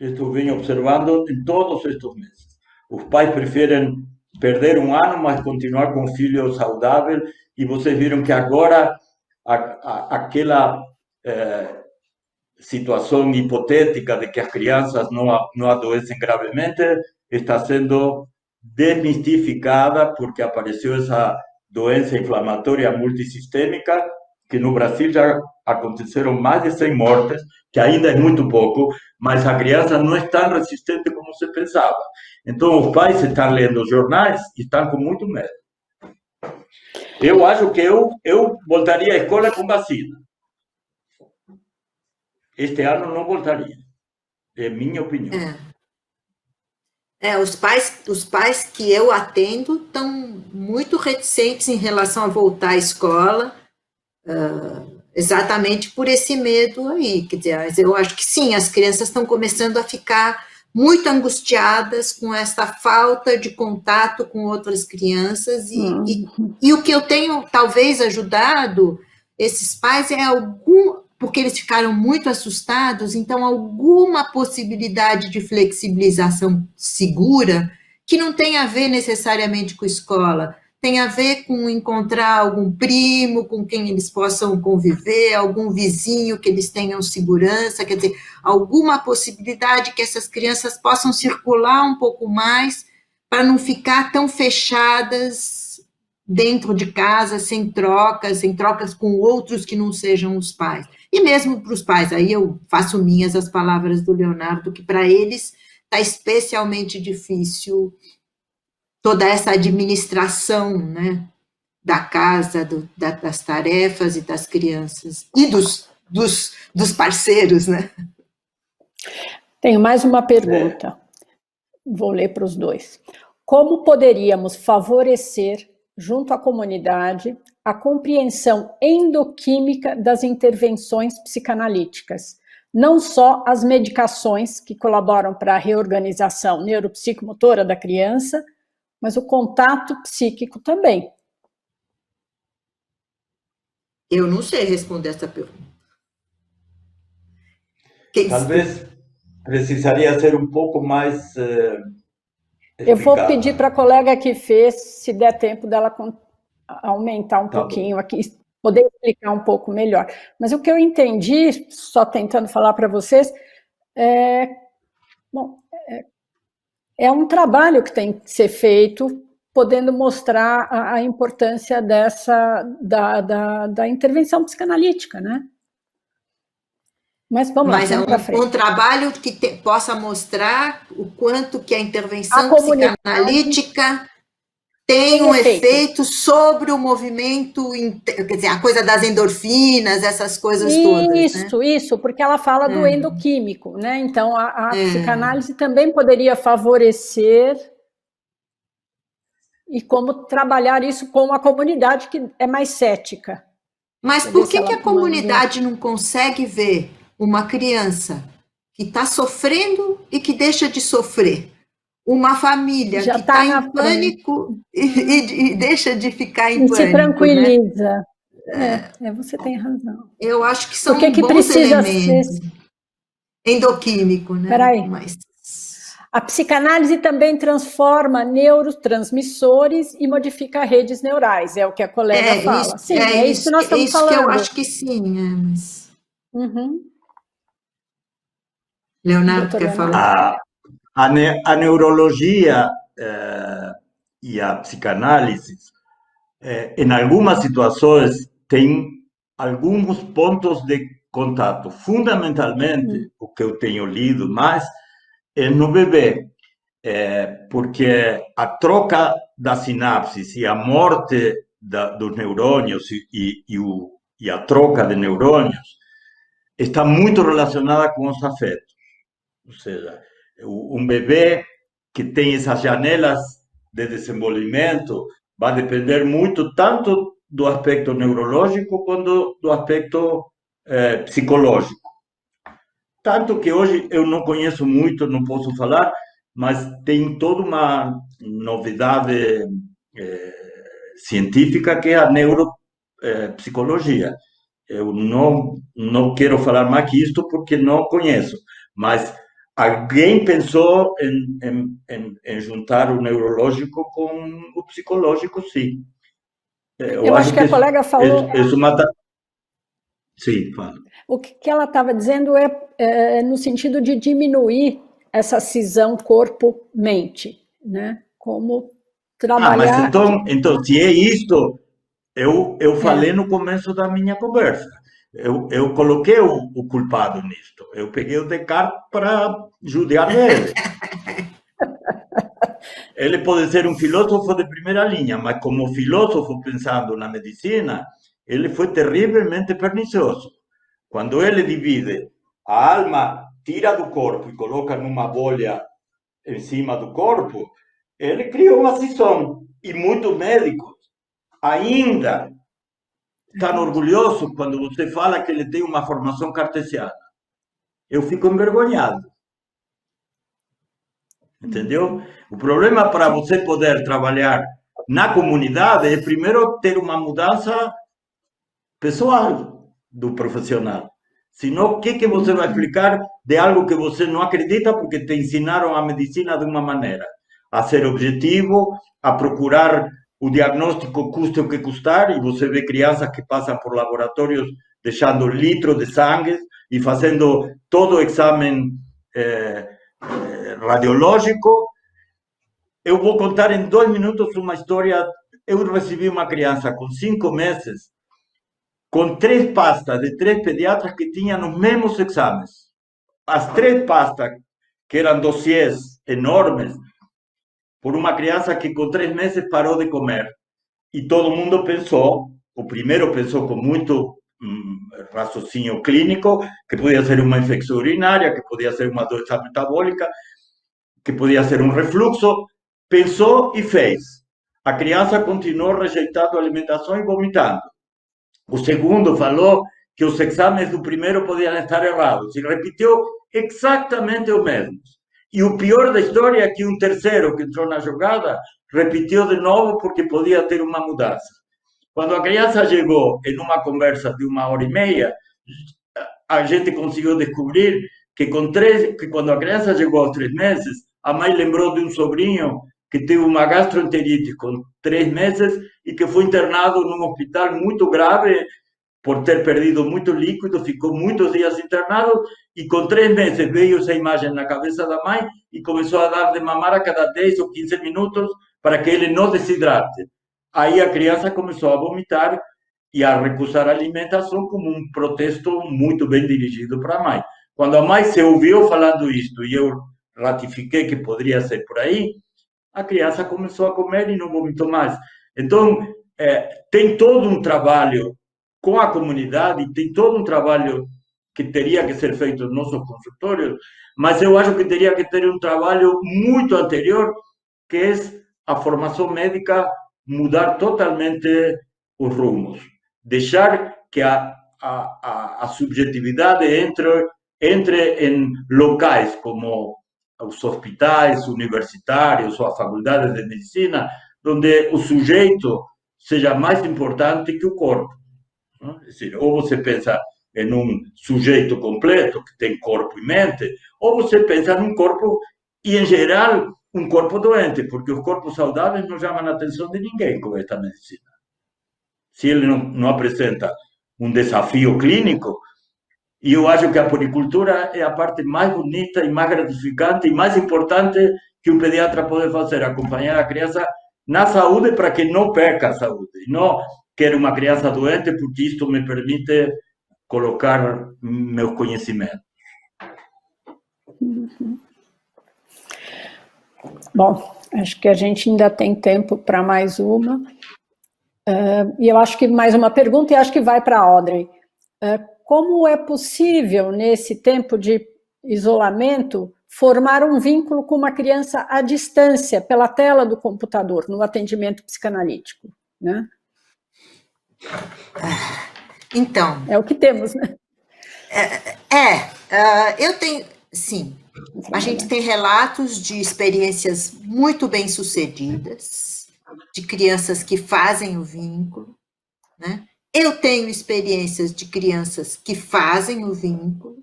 Isto venho observando em todos estes meses. Os pais preferem perder um ano, mas continuar com o filho saudável. E vocês viram que agora aquela situação hipotética de que as crianças não adoecem gravemente está sendo desmistificada, porque apareceu essa doença inflamatória multissistêmica, que no Brasil já aconteceram mais de 100 mortes, que ainda é muito pouco, mas a criança não é tão resistente como se pensava. Então, os pais estão lendo os jornais e estão com muito medo. Eu acho que eu voltaria à escola com vacina. Este ano não voltaria. É minha opinião. Os pais que eu atendo estão muito reticentes em relação a voltar à escola, exatamente por esse medo aí. Quer dizer, eu acho que sim, as crianças estão começando a ficar muito angustiadas com essa falta de contato com outras crianças, e o que eu tenho talvez ajudado esses pais é porque eles ficaram muito assustados, então alguma possibilidade de flexibilização segura, que não tem a ver necessariamente com escola, tem a ver com encontrar algum primo com quem eles possam conviver, algum vizinho que eles tenham segurança, quer dizer, alguma possibilidade que essas crianças possam circular um pouco mais, para não ficar tão fechadas dentro de casa, sem trocas com outros que não sejam os pais. E mesmo para os pais, aí eu faço minhas as palavras do Leonardo, que para eles está especialmente difícil toda essa administração, né, da casa, das tarefas e das crianças, e dos parceiros, né? Tenho mais uma pergunta, vou ler para os dois. Como poderíamos favorecer, junto à comunidade, a compreensão endoquímica das intervenções psicanalíticas, não só as medicações que colaboram para a reorganização neuropsicomotora da criança, mas o contato psíquico também? Eu não sei responder essa pergunta. Talvez precisaria ser um pouco mais eu vou pedir para a colega que fez, se der tempo dela aumentar um pouquinho aqui, poder explicar um pouco melhor. Mas o que eu entendi, só tentando falar para vocês, é um trabalho que tem que ser feito, podendo mostrar a importância da intervenção psicanalítica, né? Mas vamos lá, Mas é vamos para frente. um trabalho que possa mostrar o quanto que a intervenção comunidade psicanalítica tem um efeito sobre o movimento, quer dizer, a coisa das endorfinas, essas coisas todas. Isso, porque ela fala do endoquímico, né? Então, a psicanálise também poderia favorecer e como trabalhar isso com a comunidade que é mais cética. Mas por que a comunidade não consegue ver uma criança que está sofrendo e que deixa de sofrer? Uma família que está em pânico e deixa de ficar em pânico. Se tranquiliza. Né? Você tem razão. Eu acho que são bons elementos. Endoquímico, né? Peraí. A psicanálise também transforma neurotransmissores e modifica redes neurais, é o que a colega fala. Sim, é isso que nós estamos falando. Que eu acho que sim. Leonardo quer falar? A neurologia e a psicanálise, em algumas situações, tem alguns pontos de contato. Fundamentalmente, o que eu tenho lido mais é no bebê, porque a troca das sinapses e a morte dos neurônios e a troca de neurônios está muito relacionada com os afetos. Ou seja, um bebê que tem essas janelas de desenvolvimento vai depender muito tanto do aspecto neurológico quanto do aspecto psicológico. Tanto que hoje eu não conheço muito, não posso falar, mas tem toda uma novidade científica que é a neuropsicologia. Eu não quero falar mais que isto porque não conheço, mas alguém pensou em juntar o neurológico com o psicológico, sim. Eu acho que a colega falou... Sim, fala. O que ela estava dizendo é no sentido de diminuir essa cisão corpo-mente, né? Como trabalhar... Mas então, se é isto, eu falei no começo da minha conversa. Eu coloquei o culpado nisto. Eu peguei o Descartes para judiar dele. Ele pode ser um filósofo de primeira linha, mas como filósofo pensando na medicina, ele foi terrivelmente pernicioso. Quando ele divide a alma, tira do corpo e coloca numa bolha em cima do corpo, ele criou uma cisão. E muitos médicos ainda estão orgulhosos quando você fala que ele tem uma formação cartesiana. Eu fico envergonhado. Entendeu? O problema para você poder trabalhar na comunidade é primeiro ter uma mudança pessoal do profissional. Senão, o que você vai explicar de algo que você não acredita porque te ensinaram a medicina de uma maneira? A ser objetivo, a procurar o diagnóstico custe o que custar, e você vê crianças que passam por laboratórios deixando litros de sangue e fazendo todo o exame radiológico. Eu vou contar em 2 minutos uma história. Eu recebi uma criança com 5 meses, com 3 pastas de 3 pediatras que tinham os mesmos exames. As 3 pastas, que eram dossiês enormes, por uma criança que com 3 meses parou de comer. E todo mundo pensou, o primeiro pensou com muito raciocínio clínico, que podia ser uma infecção urinária, que podia ser uma doença metabólica, que podia ser um refluxo. Pensou e fez. A criança continuou rejeitando a alimentação e vomitando. O segundo falou que os exames do primeiro podiam estar errados e repetiu exatamente os mesmos. E o pior da história é que um terceiro que entrou na jogada repetiu de novo porque podia ter uma mudança. Quando a criança chegou em uma conversa de 1h30, a gente conseguiu descobrir que quando a criança chegou aos 3 meses, a mãe lembrou de um sobrinho que teve uma gastroenterite com 3 meses e que foi internado num hospital muito grave por ter perdido muito líquido, ficou muitos dias internado e com 3 meses veio essa imagem na cabeça da mãe e começou a dar de mamar a cada 10 ou 15 minutos para que ele não desidrate. Aí a criança começou a vomitar e a recusar a alimentação como um protesto muito bem dirigido para a mãe. Quando a mãe se ouviu falando isto e eu ratifiquei que poderia ser por aí, a criança começou a comer e não vomitou mais. Então, tem todo um trabalho com a comunidade, tem todo um trabalho que teria que ser feito nos nossos consultórios, mas eu acho que teria que ter um trabalho muito anterior, que é a formação médica mudar totalmente os rumos, deixar que a subjetividade entre em locais como os hospitais universitários ou as faculdades de medicina, onde o sujeito seja mais importante que o corpo. Não? É dizer, ou você pensa em um sujeito completo, que tem corpo e mente, ou você pensa num corpo, e em geral, um corpo doente, porque os corpos saudáveis não chamam a atenção de ninguém com esta medicina. Se ele não apresenta um desafio clínico, e eu acho que a poricultura é a parte mais bonita e mais gratificante e mais importante que um pediatra pode fazer, acompanhar a criança na saúde para que não perca a saúde. E não quero uma criança doente porque isto me permite colocar meus conhecimentos. Bom, acho que a gente ainda tem tempo para mais uma. E eu acho que mais uma pergunta, e acho que vai para a Audrey. Como é possível, nesse tempo de isolamento, formar um vínculo com uma criança à distância, pela tela do computador, no atendimento psicanalítico, né? Então... É o que temos, né? Eu tenho... Sim, a gente tem relatos de experiências muito bem-sucedidas, de crianças que fazem o vínculo, né? Eu tenho experiências de crianças que fazem o vínculo,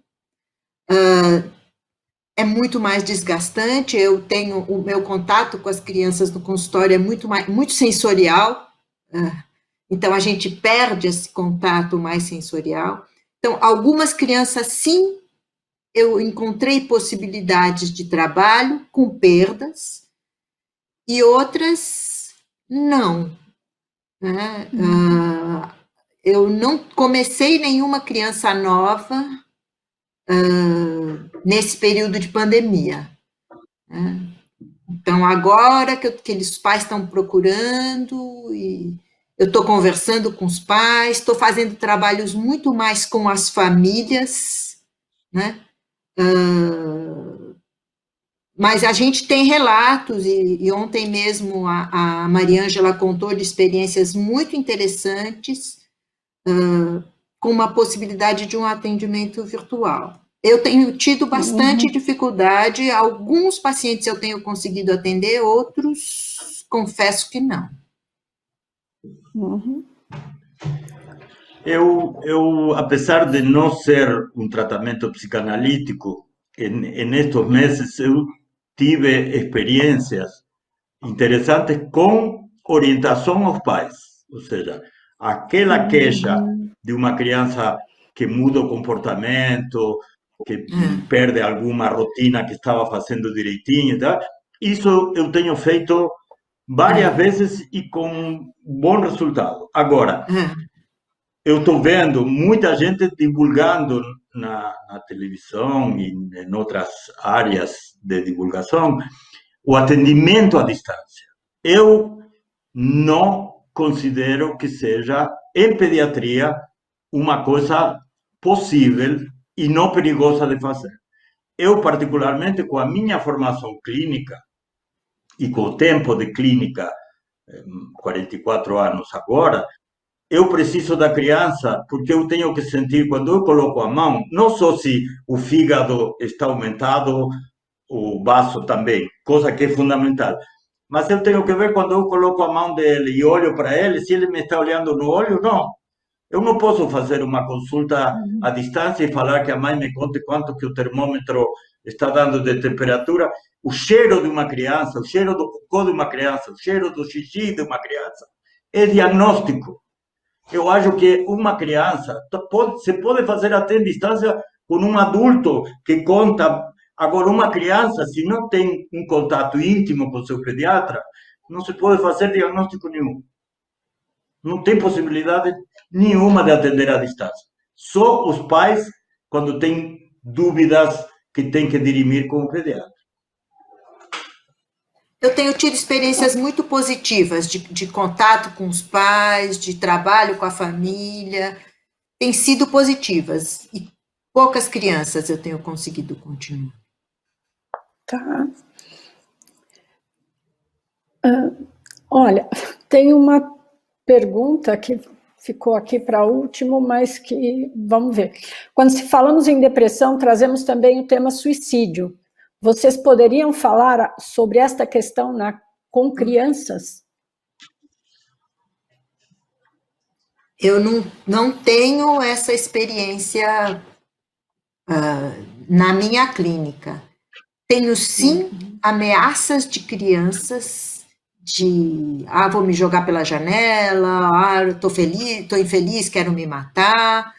é muito mais desgastante, eu tenho o meu contato com as crianças no consultório é muito sensorial, então a gente perde esse contato mais sensorial. Então, algumas crianças, sim, eu encontrei possibilidades de trabalho com perdas, e outras, não. Né? Eu não comecei nenhuma criança nova nesse período de pandemia. Né? Então, agora que os pais estão procurando, e eu estou conversando com os pais, estou fazendo trabalhos muito mais com as famílias, né? Mas a gente tem relatos, e ontem mesmo a Mariângela contou de experiências muito interessantes, com uma possibilidade de um atendimento virtual. Eu tenho tido bastante dificuldade, alguns pacientes eu tenho conseguido atender, outros confesso que não. Eu, apesar de não ser um tratamento psicanalítico, nestes meses eu tive experiências interessantes com orientação aos pais. Ou seja, aquela queixa de uma criança que muda o comportamento, que perde alguma rotina que estava fazendo direitinho, tá? Isso eu tenho feito várias vezes e com bom resultado. Agora, eu estou vendo muita gente divulgando na televisão e em outras áreas de divulgação o atendimento à distância. Eu não considero que seja, em pediatria, uma coisa possível e não perigosa de fazer. Eu, particularmente, com a minha formação clínica e com o tempo de clínica, 44 anos agora, eu preciso da criança porque eu tenho que sentir, quando eu coloco a mão, não só se o fígado está aumentado, o baço também, coisa que é fundamental, mas eu tenho que ver quando eu coloco a mão dele e olho para ele, se ele me está olhando no olho, não. Eu não posso fazer uma consulta à distância e falar que a mãe me conte quanto que o termômetro está dando de temperatura. O cheiro de uma criança, o cheiro do cocô de uma criança, o cheiro do xixi de uma criança é diagnóstico. Eu acho que uma criança se pode fazer até em distância com um adulto que conta. Agora, uma criança, se não tem um contato íntimo com o seu pediatra, não se pode fazer diagnóstico nenhum. Não tem possibilidade nenhuma de atender à distância. Só os pais, quando têm dúvidas, que têm que dirimir com o pediatra. Eu tenho tido experiências muito positivas de contato com os pais, de trabalho com a família, têm sido positivas, e poucas crianças eu tenho conseguido continuar. Tá. Olha, tem uma pergunta que ficou aqui para último, mas que vamos ver. Quando se falamos em depressão, trazemos também o tema suicídio. Vocês poderiam falar sobre esta questão com crianças? Eu não tenho essa experiência na minha clínica. Tenho, sim, ameaças de crianças de, vou me jogar pela janela, eu estou feliz, estou infeliz, quero me matar,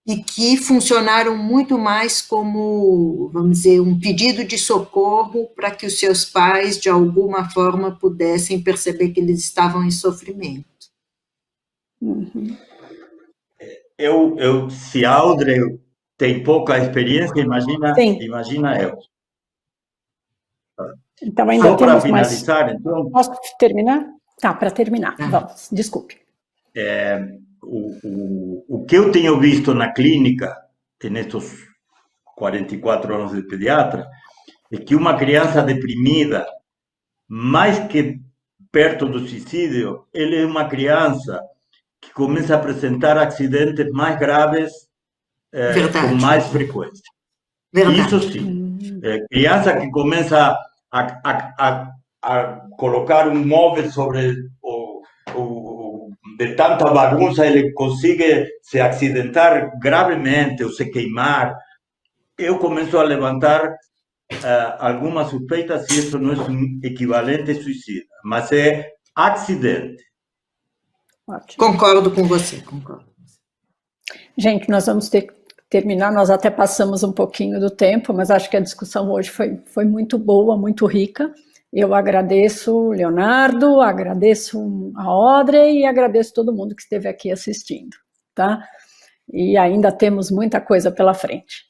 e que funcionaram muito mais como, vamos dizer, um pedido de socorro para que os seus pais, de alguma forma, pudessem perceber que eles estavam em sofrimento. Uhum. Se a Audrey tem pouca experiência, imagina eu. Então, ainda só temos para finalizar, mais... então... Posso terminar? Tá, para terminar, vamos, desculpe. O que eu tenho visto na clínica, nestes 44 anos de pediatra, é que uma criança deprimida, mais que perto do suicídio, ele é uma criança que começa a apresentar acidentes mais graves com mais frequência. Verdade. Isso sim. Criança que começa a colocar um móvel sobre de tanta bagunça, ele consegue se acidentar gravemente ou se queimar. Eu começo a levantar algumas suspeitas se isso não é um equivalente suicida, mas é acidente. Ótimo. Concordo com você, concordo. Gente, nós vamos ter que terminar, nós até passamos um pouquinho do tempo, mas acho que a discussão hoje foi muito boa, muito rica. Eu agradeço Leonardo, agradeço a Audrey e agradeço todo mundo que esteve aqui assistindo, tá? E ainda temos muita coisa pela frente.